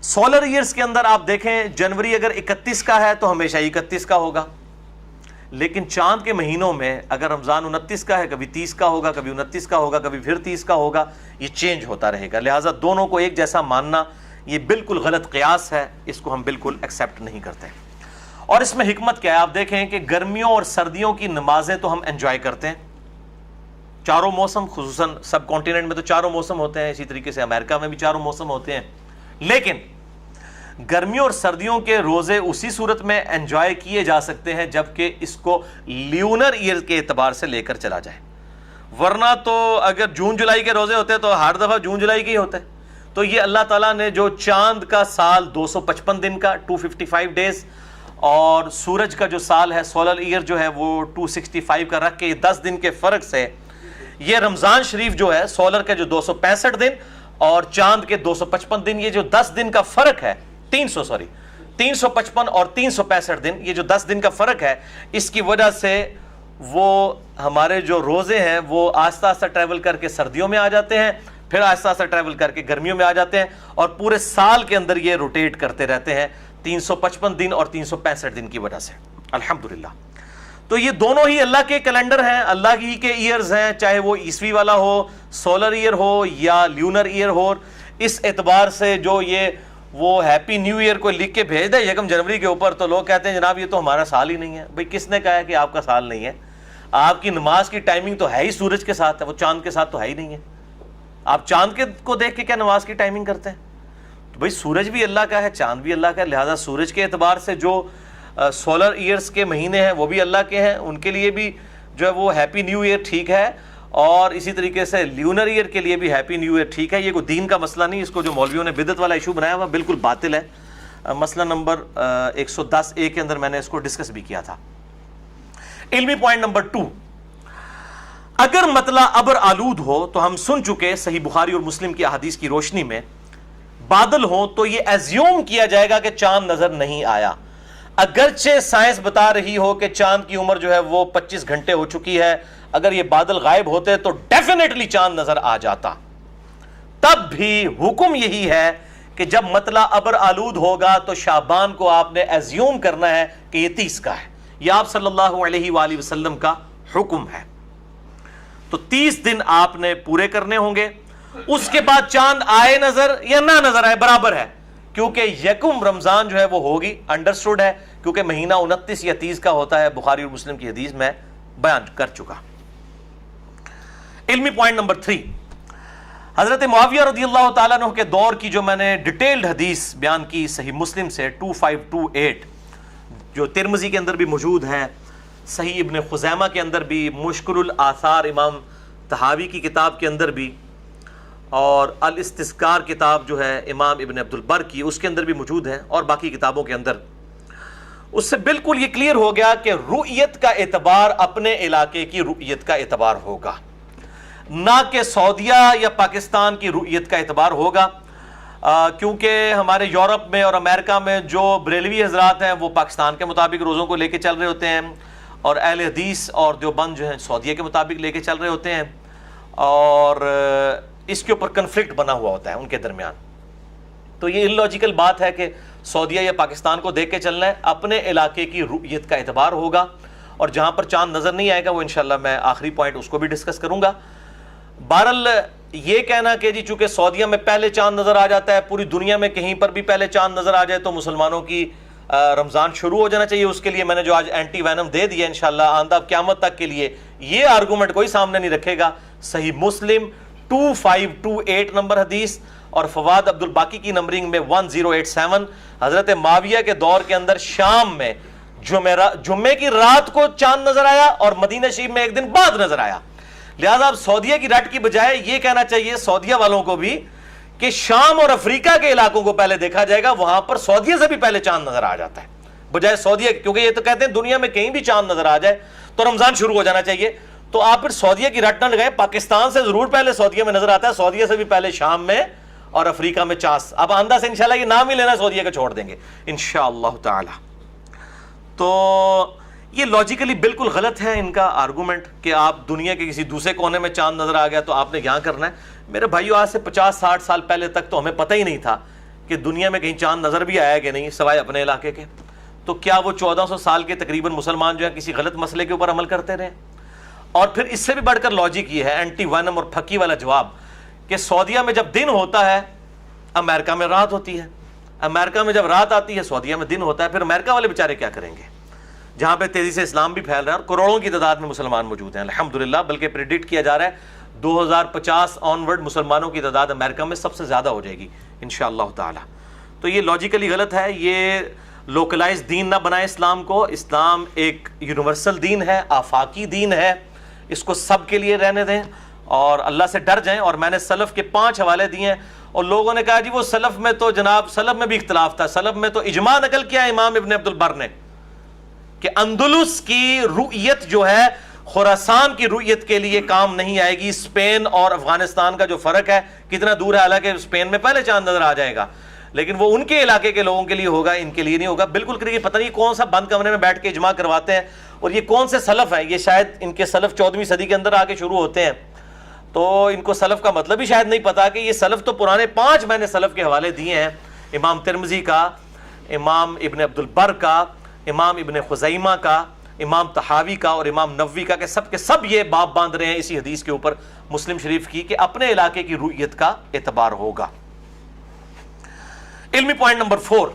سولر ایئرز کے اندر آپ دیکھیں جنوری اگر 31 کا ہے تو ہمیشہ 31 کا ہوگا، لیکن چاند کے مہینوں میں اگر رمضان 29 کا ہے کبھی 30 کا ہوگا، کبھی 29 کا ہوگا، کبھی پھر 30 کا ہوگا. یہ چینج ہوتا رہے گا. لہٰذا دونوں کو ایک جیسا ماننا یہ بالکل غلط قیاس ہے، اس کو ہم بالکل ایکسیپٹ نہیں کرتے. اور اس میں حکمت کیا ہے؟ آپ دیکھیں کہ گرمیوں اور سردیوں کی نمازیں تو ہم انجوائے کرتے ہیں، چاروں موسم، خصوصاً سب کانٹیننٹ میں تو چاروں موسم ہوتے ہیں، اسی طریقے سے امریکہ میں بھی چاروں موسم ہوتے ہیں. لیکن گرمیوں اور سردیوں کے روزے اسی صورت میں انجوائے کیے جا سکتے ہیں جبکہ اس کو لیونر ایئر کے اعتبار سے لے کر چلا جائے. ورنہ تو اگر جون جولائی کے روزے ہوتے تو ہر دفعہ جون جولائی کے ہی ہوتے. تو یہ اللہ تعالیٰ نے جو چاند کا سال 255 دن کا 255 ڈیز اور سورج کا جو سال ہے سولر ایئر جو ہے وہ 265 کا رکھ کے 10 دن کے فرق سے یہ رمضان شریف جو ہے سولر کا جو 265 دن اور چاند کے 255 دن، یہ جو 10 دن کا فرق ہے 355 اور 365 دن، یہ جو 10 دن کا فرق ہے، اس کی وجہ سے وہ ہمارے جو روزے ہیں وہ آہستہ آہستہ ٹریول کر کے سردیوں میں آ جاتے ہیں، پھر آہستہ آہستہ ٹریول کر کے گرمیوں میں آ جاتے ہیں، اور پورے سال کے اندر یہ روٹیٹ کرتے رہتے ہیں 355 دن اور 365 دن کی وجہ سے. الحمدللہ. تو یہ دونوں ہی اللہ کے کیلنڈر ہیں، اللہ ہی کے ایئرز ہیں، چاہے وہ عیسوی والا ہو، سولر ایئر ہو یا لیونر ایئر ہو. اس اعتبار سے جو یہ وہ ہیپی نیو ایئر کو لکھ کے بھیج دے 1 جنوری کے اوپر تو لوگ کہتے ہیں جناب یہ تو ہمارا سال ہی نہیں ہے. بھئی کس نے کہا ہے کہ آپ کا سال نہیں ہے؟ آپ کی نماز کی ٹائمنگ تو ہے ہی سورج کے ساتھ ہے، وہ چاند کے ساتھ تو ہے ہی نہیں ہے. آپ چاند کو دیکھ کے کیا نماز کی ٹائمنگ کرتے ہیں؟ تو بھئی سورج بھی اللہ کا ہے، چاند بھی اللہ کا ہے. لہٰذا سورج کے اعتبار سے جو سولر ایئرز کے مہینے ہیں وہ بھی اللہ کے ہیں، ان کے لیے بھی جو ہے وہ ہیپی نیو ایئر ٹھیک ہے، اور اسی طریقے سے لیونر ایئر کے لیے بھی ہیپی نیو ایئر ٹھیک ہے. یہ کوئی دین کا مسئلہ نہیں. اس کو جو مولویوں نے بدعت والا ایشو بنایا ہوا بالکل باطل ہے. مسئلہ نمبر 110A کے اندر میں نے اس کو ڈسکس بھی کیا تھا. علمی پوائنٹ نمبر 2، اگر مطلع ابر آلود ہو تو ہم سن چکے صحیح بخاری اور مسلم کی احادیث کی روشنی میں بادل ہوں تو یہ ایزیوم کیا جائے گا کہ چاند نظر نہیں آیا. اگرچہ سائنس بتا رہی ہو کہ چاند کی عمر جو ہے وہ 25 گھنٹے ہو چکی ہے، اگر یہ بادل غائب ہوتے تو ڈیفینیٹلی چاند نظر آ جاتا، تب بھی حکم یہی ہے کہ جب مطلع ابر آلود ہوگا تو شعبان کو آپ نے ایزیوم کرنا ہے کہ یہ 30 کا ہے، یہ آپ صلی اللہ علیہ وآلہ وسلم کا حکم ہے۔ تو 30 دن آپ نے پورے کرنے ہوں گے، اس کے بعد چاند آئے نظر یا نہ نظر آئے برابر ہے، کیونکہ یکم رمضان جو ہے وہ ہوگی، انڈرسٹوڈ ہے، کیونکہ مہینہ 29 یا 30 کا ہوتا ہے، بخاری اور مسلم کی حدیث میں بیان کر چکا۔ علمی پوائنٹ نمبر 3، حضرت معاویہ رضی اللہ تعالیٰ عنہ کے دور کی جو میں نے ڈیٹیلڈ حدیث بیان کی صحیح مسلم سے 2528، جو ترمذی کے اندر بھی موجود ہے، صحیح ابن خزیمہ کے اندر بھی، مشکل الآثار امام طحاوی کی کتاب کے اندر بھی، اور الاستذکار کتاب جو ہے امام ابن عبد البر کی، اس کے اندر بھی موجود ہے، اور باقی کتابوں کے اندر، اس سے بالکل یہ کلیئر ہو گیا کہ رؤیت کا اعتبار اپنے علاقے کی رؤیت کا اعتبار ہوگا، نہ کہ سعودیہ یا پاکستان کی رؤیت کا اعتبار ہوگا، کیونکہ ہمارے یورپ میں اور امریکہ میں جو بریلوی حضرات ہیں وہ پاکستان کے مطابق روزوں کو لے کے چل رہے ہوتے ہیں، اور اہل حدیث اور دیوبند جو ہیں سعودیہ کے مطابق لے کے چل رہے ہوتے ہیں، اور اس کے اوپر کنفلکٹ بنا ہوا ہوتا ہے ان کے درمیان۔ تو یہ illogical بات ہے کہ سعودیہ یا پاکستان کو دیکھ کے چلنا ہے، اپنے علاقے کی رؤیت کا اعتبار ہوگا، اور جہاں پر چاند نظر نہیں آئے گا وہ انشاءاللہ میں آخری پوائنٹ اس کو بھی ڈسکس کروں گا۔ بہرحال یہ کہنا کہ جی چونکہ سعودیہ میں پہلے چاند نظر آ جاتا ہے، پوری دنیا میں کہیں پر بھی پہلے چاند نظر آ جائے تو مسلمانوں کی رمضان شروع ہو جانا چاہیے، اس کے لیے میں نے جو آج اینٹی وینم دے دیا انشاءاللہ آئندہ قیامت تک کے لیے یہ آرگومنٹ کوئی سامنے نہیں رکھے گا۔ صحیح مسلم 2528 نمبر حدیث، اور فواد عبد الباقی کی نمبرنگ میں 1087، حضرت معاویہ کے دور کے اندر شام میں جمعے کی رات کو چاند نظر آیا، اور مدینہ شریف میں ایک دن بعد نظر آیا۔ لہذا اب سعودیہ کی رٹ کی بجائے یہ کہنا چاہیے سعودیہ والوں کو بھی کہ شام اور افریقہ کے علاقوں کو پہلے دیکھا جائے گا، وہاں پر سعودیہ سے بھی پہلے چاند نظر آ جاتا ہے بجائے سعودیہ، کیونکہ یہ تو کہتے ہیں دنیا میں کہیں بھی چاند نظر آ جائے تو رمضان شروع ہو جانا چاہیے۔ تو آپ پھر سعودیہ کی رٹ نہ لگائیں، پاکستان سے ضرور پہلے سعودیہ میں نظر آتا ہے، سعودیہ سے بھی پہلے شام میں اور افریقہ میں چاند۔ اب آندہ سے انشاءاللہ یہ نام ہی لینا سعودیہ کا چھوڑ دیں گے انشاءاللہ تعالی۔ تو یہ لاجیکلی بالکل غلط ہے ان کا آرگومنٹ کہ آپ دنیا کے کسی دوسرے کونے میں چاند نظر آ گیا تو آپ نے یہاں کرنا ہے۔ میرے بھائیو آج سے 50-60 سال پہلے تک تو ہمیں پتہ ہی نہیں تھا کہ دنیا میں کہیں چاند نظر بھی آیا کہ نہیں سوائے اپنے علاقے کے۔ تو کیا وہ 1400 سال کے تقریباً مسلمان جو ہیں کسی غلط مسئلے کے اوپر عمل کرتے رہے؟ اور پھر اس سے بھی بڑھ کر لاجک یہ ہے اینٹی وینم اور پھکی والا جواب کہ سعودیہ میں جب دن ہوتا ہے امریکہ میں رات ہوتی ہے، امریکہ میں جب رات آتی ہے سعودیہ میں دن ہوتا ہے، پھر امریکہ والے بیچارے کیا کریں گے جہاں پہ تیزی سے اسلام بھی پھیل رہا ہے اور کروڑوں کی تعداد میں مسلمان موجود ہیں الحمدللہ، بلکہ پریڈکٹ کیا جا رہا ہے 2050 آنورڈ مسلمانوں کی تعداد امریکہ میں سب سے زیادہ ہو جائے گی انشاءاللہ تعالی۔ تو یہ لاجیکلی غلط ہے، یہ لوکلائز دین نہ بنائے اسلام کو، اسلام ایک یونیورسل دین ہے، آفاقی دین ہے، اس کو سب کے لیے رہنے دیں اور اللہ سے ڈر جائیں۔ اور میں نے سلف کے 5 حوالے دیے ہیں، اور لوگوں نے کہا جی وہ سلف میں تو جناب سلف میں بھی اختلاف تھا، سلف میں تو اجماع نقل کیا امام ابن عبد البر نے کہ اندلس کی رؤیت جو ہے خراسان کی رؤیت کے لیے کام نہیں آئے گی۔ اسپین اور افغانستان کا جو فرق ہے کتنا دور ہے، حالانکہ اسپین میں پہلے چاند نظر آ جائے گا، لیکن وہ ان کے علاقے کے لوگوں کے لیے ہوگا، ان کے لیے نہیں ہوگا۔ بالکل کریے، پتہ نہیں کون سا بند کمرے میں بیٹھ کے اجماع کرواتے ہیں، اور یہ کون سے سلف ہیں، یہ شاید ان کے سلف 14ویں صدی کے اندر آ کے شروع ہوتے ہیں، تو ان کو سلف کا مطلب ہی شاید نہیں پتا کہ یہ سلف تو پرانے 5 میں نے سلف کے حوالے دیے ہیں، امام ترمذی کا، امام ابن عبد البر کا، امام ابن خزیمہ کا، امام طحاوی کا اور امام نووی کا، کہ سب کے سب یہ باب باندھ رہے ہیں اسی حدیث کے اوپر مسلم شریف کی کہ اپنے علاقے کی رؤیت کا اعتبار ہوگا۔ علمی پوائنٹ نمبر 4،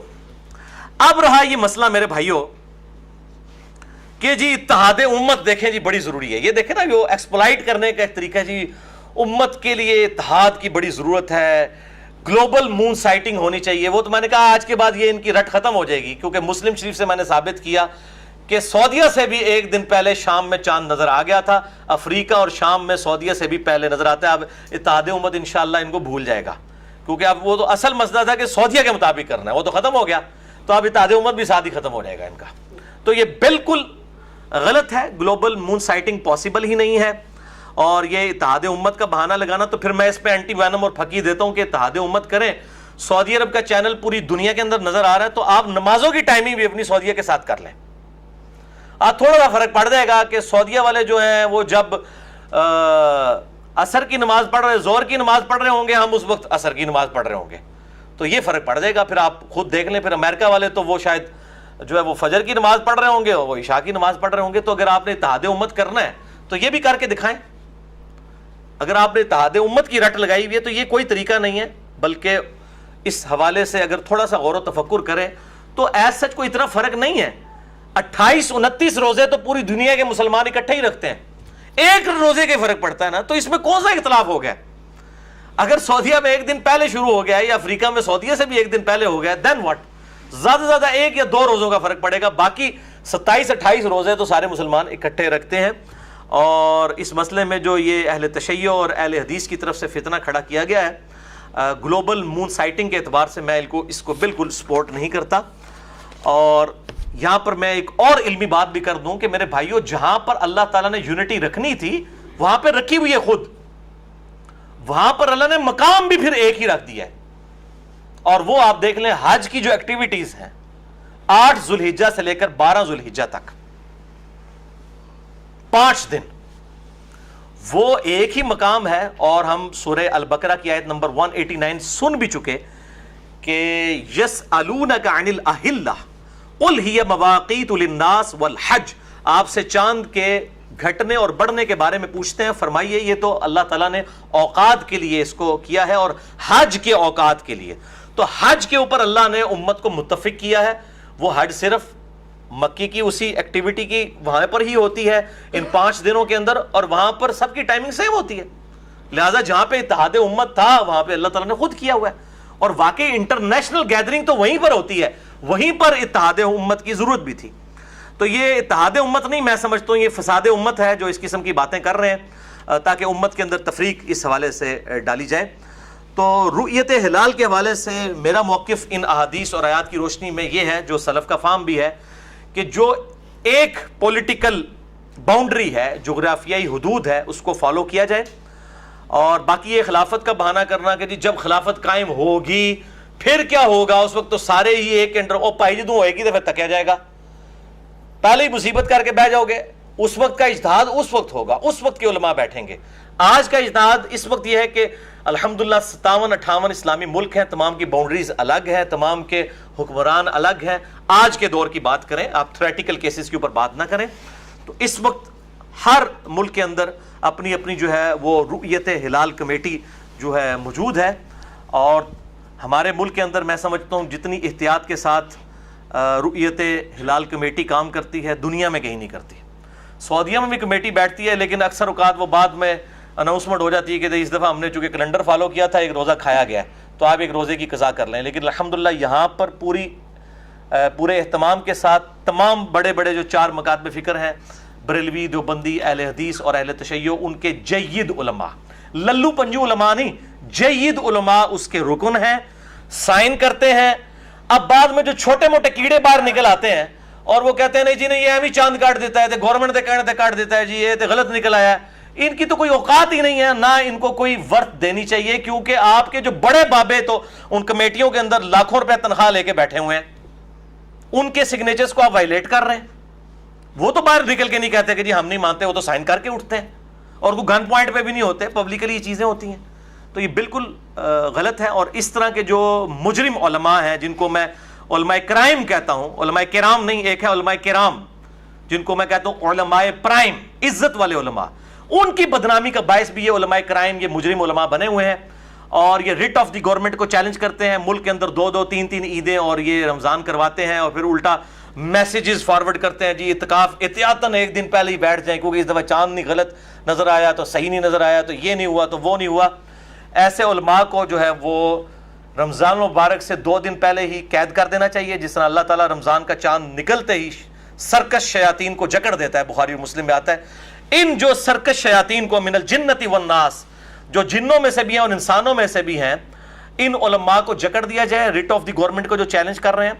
اب رہا یہ مسئلہ میرے بھائیوں کہ جی اتحاد امت دیکھیں جی بڑی ضروری ہے، یہ دیکھیں نا جو ایکسپلائٹ کرنے کا ایک طریقہ ہے جی، امت کے لیے اتحاد کی بڑی ضرورت ہے، گلوبل مون سائٹنگ ہونی چاہیے۔ وہ تو میں نے کہا آج کے بعد یہ ان کی رٹ ختم ہو جائے گی، کیونکہ مسلم شریف سے میں نے ثابت کیا کہ سعودیہ سے بھی ایک دن پہلے شام میں چاند نظر آ گیا تھا، افریقہ اور شام میں سعودیہ سے بھی پہلے نظر آتا ہے۔ اب اتحاد امت انشاءاللہ ان کو بھول جائے گا، کیونکہ اب وہ تو اصل مسئلہ تھا کہ سعودیہ کے مطابق کرنا ہے، وہ تو ختم ہو گیا، تو اب اتحاد امت بھی ساتھ ہی ختم ہو جائے گا ان کا۔ تو یہ بالکل غلط ہے، گلوبل مون سائٹنگ پاسبل ہی نہیں ہے، اور یہ اتحاد امت کا بہانہ لگانا، تو پھر میں اس پہ اینٹی وینم اور پھکی دیتا ہوں کہ اتحاد امت کریں سعودی عرب کا چینل پوری دنیا کے اندر نظر آ رہا ہے تو آپ نمازوں کی ٹائمنگ بھی اپنی سعودیہ کے ساتھ کر لیں. آپ تھوڑا سا فرق پڑ جائے گا کہ سعودیہ والے جو ہیں وہ جب عصر کی نماز پڑھ رہے زہر کی نماز پڑھ رہے ہوں گے, ہم اس وقت عصر کی نماز پڑھ رہے ہوں گے, تو یہ فرق پڑ جائے گا. پھر آپ خود دیکھ لیں. پھر امریکہ والے تو وہ شاید جو ہے وہ فجر کی نماز پڑھ رہے ہوں گے, وہ عشاء کی نماز پڑھ رہے ہوں گے. تو اگر آپ نے اتحاد امت کرنا ہے تو یہ بھی کر کے دکھائیں. اگر آپ نے اتحاد امت کی رٹ لگائی ہوئی ہے تو یہ کوئی طریقہ نہیں ہے, بلکہ اس حوالے سے اگر تھوڑا سا غور و تفکر کریں تو ایز سچ کوئی اتنا فرق نہیں ہے. 28-29 روزے تو پوری دنیا کے مسلمان اکٹھے ہی رکھتے ہیں, ایک روزے کے فرق پڑتا ہے نا, تو اس میں کون سا اختلاف ہو گیا؟ اگر سعودیہ میں ایک دن پہلے شروع ہو گیا ہے یا افریقہ میں سعودیہ سے بھی ایک دن پہلے ہو گیا, دین واٹ؟ زیادہ سے زیادہ 1 یا 2 روزوں کا فرق پڑے گا, باقی 27-28 روزے تو سارے مسلمان اکٹھے رکھتے ہیں. اور اس مسئلے میں جو یہ اہل تشیع اور اہل حدیث کی طرف سے فتنہ کھڑا کیا گیا ہے گلوبل مون سائٹنگ کے اعتبار سے, میں اس کو بالکل سپورٹ نہیں کرتا. اور یہاں پر میں ایک اور علمی بات بھی کر دوں کہ میرے بھائیوں, جہاں پر اللہ تعالیٰ نے یونٹی رکھنی تھی وہاں پہ رکھی ہوئی ہے خود, وہاں پر اللہ نے مقام بھی پھر ایک ہی رکھ دیا ہے. اور وہ آپ دیکھ لیں حج کی جو ایکٹیویٹیز ہیں 8 ذوالحجہ سے لے کر 12 ذوالحجہ تک 5 دن وہ ایک ہی مقام ہے. اور ہم سورہ البقرہ کی آیت نمبر 189 سن بھی چکے کہ یسألونک عن الاہلہ قل ہی مواقیت للناس والحج, آپ سے چاند کے گھٹنے اور بڑھنے کے بارے میں پوچھتے ہیں, فرمائیے یہ تو اللہ تعالیٰ نے اوقات کے لیے اس کو کیا ہے اور حج کے اوقات کے لیے. تو حج کے اوپر اللہ نے امت کو متفق کیا ہے. وہ حج صرف مکی کی اسی ایکٹیویٹی کی وہاں پر ہی ہوتی ہے ان 5 دنوں کے اندر, اور وہاں پر سب کی ٹائمنگ سیم ہوتی ہے. لہٰذا جہاں پہ اتحاد امت تھا وہاں پہ اللہ تعالیٰ نے خود کیا ہوا ہے, اور واقعی انٹرنیشنل گیدرنگ تو وہیں پر ہوتی ہے, وہیں پر اتحاد امت کی ضرورت بھی تھی. تو یہ اتحاد امت نہیں, میں سمجھتا ہوں یہ فساد امت ہے جو اس قسم کی باتیں کر رہے ہیں تاکہ امت کے اندر تفریق اس حوالے سے ڈالی جائے. تو رؤیت ہلال کے حوالے سے میرا موقف ان احادیث اور آیات کی روشنی میں یہ ہے, جو سلف کا فہم بھی ہے, کہ جو ایک پولیٹیکل باؤنڈری ہے, جغرافیائی حدود ہے, اس کو فالو کیا جائے. اور باقی یہ خلافت کا بہانہ کرنا کہ جی جب خلافت قائم ہوگی پھر کیا ہوگا, اس وقت تو سارے ہی ایک انڈر او پائی جدوں ہوئے گی تو پھر تکیا جائے گا, پہلے ہی مصیبت کر کے بیٹھ جاؤ گے. اس وقت کا اجتہاد اس وقت ہوگا, اس وقت کے علماء بیٹھیں گے. آج کا اجتہاد اس وقت یہ ہے کہ الحمدللہ 57-58 اسلامی ملک ہیں, تمام کی باؤنڈریز الگ ہیں, تمام کے حکمران الگ ہیں. آج کے دور کی بات کریں, آپ تھیوریٹیکل کیسز کے اوپر بات نہ کریں. تو اس وقت ہر ملک کے اندر اپنی اپنی جو ہے وہ رؤیت ہلال کمیٹی جو ہے موجود ہے, اور ہمارے ملک کے اندر میں سمجھتا ہوں جتنی احتیاط کے ساتھ رؤیت ہلال کمیٹی کام کرتی ہے دنیا میں کہیں نہیں کرتی. سعودیہ میں بھی کمیٹی بیٹھتی ہے لیکن اکثر اوقات وہ بعد میں اناؤنسمنٹ ہو جاتی ہے کہ اس دفعہ ہم نے چونکہ کیلنڈر فالو کیا تھا, ایک روزہ کھایا گیا ہے تو آپ ایک روزے کی قضا کر لیں. لیکن الحمدللہ یہاں پر پورے اہتمام کے ساتھ تمام بڑے بڑے جو 4 مکاتب فکر ہیں, بریلوی, دیوبندی, اہل حدیث اور اہل تشیع, ان کے جید علماء, للو پنجو علماء نہیں, جید علماء اس کے رکن ہیں, سائن کرتے ہیں. اب بعد میں جو چھوٹے موٹے کیڑے باہر نکل آتے ہیں اور وہ کہتے ہیں نہیں جی نہیں یہ ابھی چاند کاٹ دیتا ہے, گورنمنٹ کہنے تے کاٹ دیتا ہے, جی یہ غلط نکل آیا ہے. ان کی تو کوئی اوقات ہی نہیں ہے, نہ ان کو کوئی ورث دینی چاہیے, کیونکہ آپ کے جو بڑے بابے تو ان کمیٹیوں کے اندر لاکھوں روپے تنخواہ لے کے بیٹھے ہوئے ہیں, ان کے سگنیچرز کو آپ وائلیٹ کر رہے ہیں. وہ تو باہر نکل کے نہیں کہتے کہ جی ہم نہیں مانتے, وہ تو سائن کر کے اٹھتے ہیں, اور وہ گن پوائنٹ پہ بھی نہیں ہوتے, پبلکلی یہ چیزیں ہوتی ہیں. تو یہ بالکل غلط ہے. اور اس طرح کے جو مجرم علماء ہیں, جن کو میں علماء کرائم کہتا ہوں, علماء کرام نہیں, ایک ہے علماء کرام جن کو میں کہتا ہوں علماء پرائم, عزت والے علماء, ان کی بدنامی کا باعث بھی یہ علماء کرائم, یہ مجرم علماء بنے ہوئے ہیں. اور یہ ریٹ آف دی گورنمنٹ کو چیلنج کرتے ہیں, ملک کے اندر 2-2, 3-3 عیدیں اور یہ رمضان کرواتے ہیں, اور پھر الٹا میسیجز فارورڈ کرتے ہیں جی اعتکاف احتیاطاً ایک دن پہلے ہی بیٹھ جائیں کیونکہ اس دفعہ چاند نہیں غلط نظر آیا تو صحیح نہیں نظر آیا, تو یہ نہیں ہوا تو وہ نہیں ہوا. ایسے علماء کو جو ہے وہ رمضان مبارک سے 2 دن پہلے ہی قید کر دینا چاہیے, جس طرح اللہ تعالیٰ رمضان کا چاند نکلتے ہی سرکش شیاطین کو جکڑ دیتا ہے, بخاری اور مسلم میں آتا ہے. ان جو سرکش شیاطین کو من الجنتی والناس, جو جنوں میں سے بھی ہیں اور انسانوں میں سے بھی ہیں, ان علماء کو جکڑ دیا جائے ریٹ آف دی گورنمنٹ کو جو چیلنج کر رہے ہیں,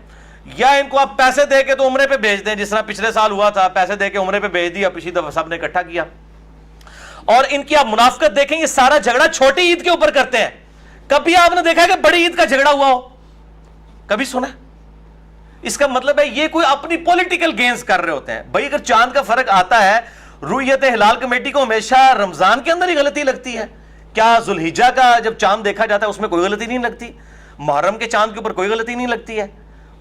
یا ان کو آپ پیسے دے کے تو عمرے پہ بھیج دیں, جس طرح پچھلے سال ہوا تھا, پیسے دے کے عمرے پہ بھیج دیا, پچھلی دفعہ سب نے اکٹھا کیا. اور ان کی آپ منافقت دیکھیں, یہ سارا جھگڑا چھوٹی عید کے اوپر کرتے ہیں, کبھی آپ نے دیکھا کہ بڑی عید کا جھگڑا ہوا ہو؟ کبھی سنا؟ اس کا مطلب ہے یہ کوئی اپنی پولیٹیکل گینز کر رہے ہوتے ہیں. بھائی اگر چاند کا فرق آتا ہے، رؤیت ہلال کمیٹی کو ہمیشہ رمضان کے اندر ہی غلطی لگتی ہے، کیا ذوالحجہ کا جب چاند دیکھا جاتا ہے اس میں کوئی غلطی نہیں لگتی؟ محرم کے چاند کے اوپر کوئی غلطی نہیں لگتی ہے؟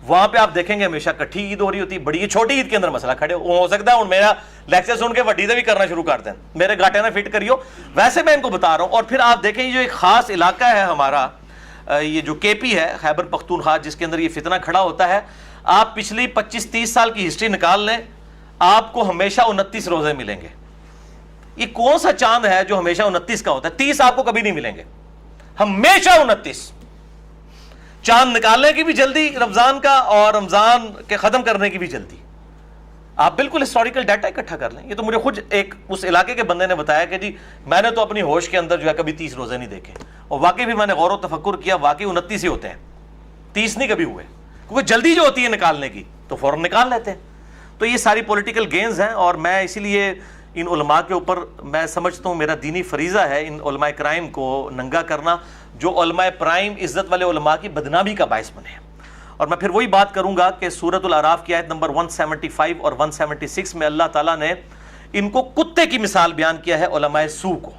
وہاں پہ آپ دیکھیں گے ہمیشہ کٹھی عید ہو رہی ہوتی ہے، بڑی چھوٹی عید کے اندر مسئلہ کھڑے ہو سکتا ہے. میرا لیکچر سن کے وڈی سے بھی کرنا شروع کرتے ہیں، میرے گاٹے نہ فٹ کریو. ویسے میں ان کو بتا رہا ہوں. اور پھر آپ دیکھیں یہ جو ایک خاص علاقہ ہے ہمارا، یہ جو کے پی ہے، خیبر پختونخوا، جس کے اندر یہ فتنہ کھڑا ہوتا ہے، آپ پچھلی 25-30 سال کی ہسٹری نکال لیں، آپ کو ہمیشہ 29 روزے ملیں گے. یہ کون سا چاند ہے جو ہمیشہ 29 کا ہوتا ہے؟ 30 آپ کو کبھی نہیں ملیں گے، ہمیشہ 29. چاند نکالنے کی بھی جلدی رمضان کا، اور رمضان کے ختم کرنے کی بھی جلدی. آپ بالکل ہسٹوریکل ڈیٹا اکٹھا کر لیں. یہ تو مجھے خود ایک اس علاقے کے بندے نے بتایا کہ جی میں نے تو اپنی ہوش کے اندر جو ہے کبھی 30 روزے نہیں دیکھے، اور واقعی بھی میں نے غور و تفکر کیا، واقعی 29 ہی ہوتے ہیں، 30 نہیں کبھی ہوئے، کیونکہ جلدی جو ہوتی ہے نکالنے کی تو فوراً نکال لیتے ہیں. تو یہ ساری پولیٹیکل گینز ہیں، اور میں اسی لیے ان علماء کے اوپر میں سمجھتا ہوں میرا دینی فریضہ ہے ان علماء کرائم کو ننگا کرنا، جو علماء پرائم عزت والے علماء کی بدنامی کا باعث بنے. اور میں پھر وہی بات کروں گا کہ سورۃ الاعراف کی آیت نمبر 175 اور 176 میں اللہ تعالیٰ نے ان کو کتے کی مثال بیان کیا ہے، علماء سو کو.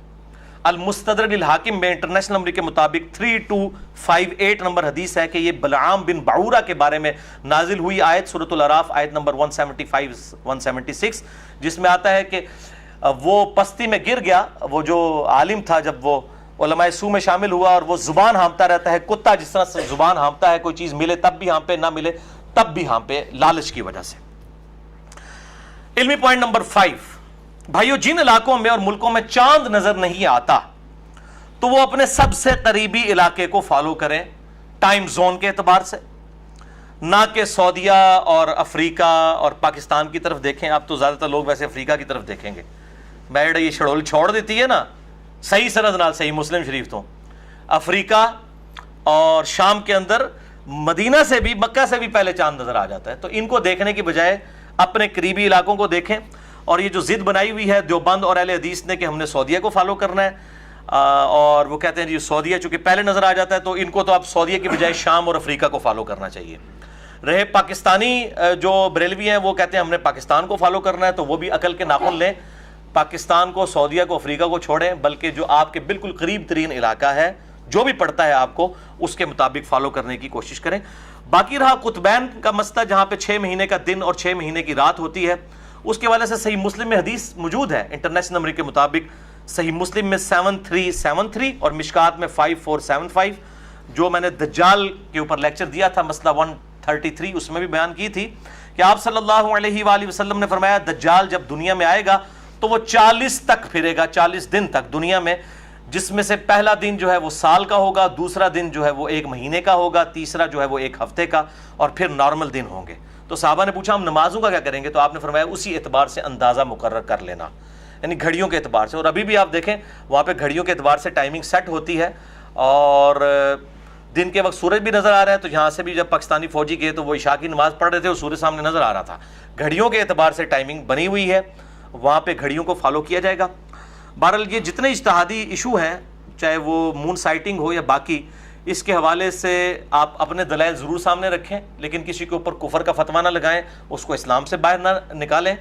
المستدرک للحاکم میں انٹرنیشنل نمبر کے مطابق 3258 نمبر حدیث ہے کہ یہ بلعام بن بعورہ کے بارے میں نازل ہوئی آیت سورۃ الاعراف آیت نمبر 175-176، جس میں آتا ہے کہ وہ پستی میں گر گیا، وہ جو عالم تھا، جب وہ علماء سو میں شامل ہوا، اور وہ زبان ہانپتا رہتا ہے، کتا جس طرح سے زبان ہانپتا ہے، کوئی چیز ملے تب بھی ہانپے، نہ ملے تب بھی ہانپے، لالچ کی وجہ سے. علمی پوائنٹ نمبر 5، بھائیو جن علاقوں میں اور ملکوں میں چاند نظر نہیں آتا تو وہ اپنے سب سے قریبی علاقے کو فالو کریں ٹائم زون کے اعتبار سے، نہ کہ سعودیہ اور افریقہ اور پاکستان کی طرف دیکھیں. آپ تو زیادہ تر لوگ ویسے افریقہ کی طرف دیکھیں گے. میڈ یہ شڑول چھوڑ دیتی ہے نا صحیح سند نال، صحیح مسلم شریف تو افریقہ اور شام کے اندر مدینہ سے بھی، مکہ سے بھی پہلے چاند نظر آ جاتا ہے. تو ان کو دیکھنے کی بجائے اپنے قریبی علاقوں کو دیکھیں. اور یہ جو ضد بنائی ہوئی ہے دیوبند اور اہل حدیث نے کہ ہم نے سعودیہ کو فالو کرنا ہے، اور وہ کہتے ہیں جی سعودیہ چونکہ پہلے نظر آ جاتا ہے تو ان کو تو اب سعودیہ کی بجائے شام اور افریقہ کو فالو کرنا چاہیے. رہے پاکستانی جو بریلوی ہیں وہ کہتے ہیں ہم نے پاکستان کو فالو کرنا ہے، تو وہ بھی عقل کے ناخن لیں، پاکستان کو، سعودیہ کو، افریقہ کو چھوڑیں، بلکہ جو آپ کے بالکل قریب ترین علاقہ ہے جو بھی پڑتا ہے آپ کو اس کے مطابق فالو کرنے کی کوشش کریں. باقی رہا قطبین کا مسئلہ، جہاں پہ 6 مہینے کا دن اور 6 مہینے کی رات ہوتی ہے، اس کے والے سے صحیح مسلم میں حدیث موجود ہے انٹرنیشنل نمبر کے مطابق. صحیح مسلم میں 7373 اور مشکات میں 5475، جو میں نے دجال کے اوپر لیکچر دیا تھا مسئلہ 133، اس میں بھی بیان کی تھی کہ آپ صلی اللہ علیہ وآلہ وسلم نے فرمایا دجال جب دنیا میں آئے گا تو وہ 40 تک پھرے گا، 40 دن تک دنیا میں، جس میں سے پہلا دن جو ہے وہ سال کا ہوگا، دوسرا دن جو ہے وہ 1 مہینے کا ہوگا، تیسرا جو ہے وہ 1 ہفتے کا، اور پھر نارمل دن ہوں گے. تو صحابہ نے پوچھا ہم نمازوں کا کیا کریں گے؟ تو آپ نے فرمایا اسی اعتبار سے اندازہ مقرر کر لینا، یعنی گھڑیوں کے اعتبار سے. اور ابھی بھی آپ دیکھیں وہاں پہ گھڑیوں کے اعتبار سے ٹائمنگ سیٹ ہوتی ہے، اور دن کے وقت سورج بھی نظر آ رہا ہے. تو یہاں سے بھی جب پاکستانی فوجی گئے تو وہ عشاء کی نماز پڑھ رہے تھے اور سورج سامنے نظر آ رہا تھا. گھڑیوں کے اعتبار سے ٹائمنگ بنی ہوئی ہے، وہاں پہ گھڑیوں کو فالو کیا جائے گا. بہرحال یہ جتنے اجتہادی ایشو ہیں، چاہے وہ مون سائٹنگ ہو یا باقی، اس کے حوالے سے آپ اپنے دلائل ضرور سامنے رکھیں، لیکن کسی کے اوپر کفر کا فتویٰ نہ لگائیں، اس کو اسلام سے باہر نہ نکالیں.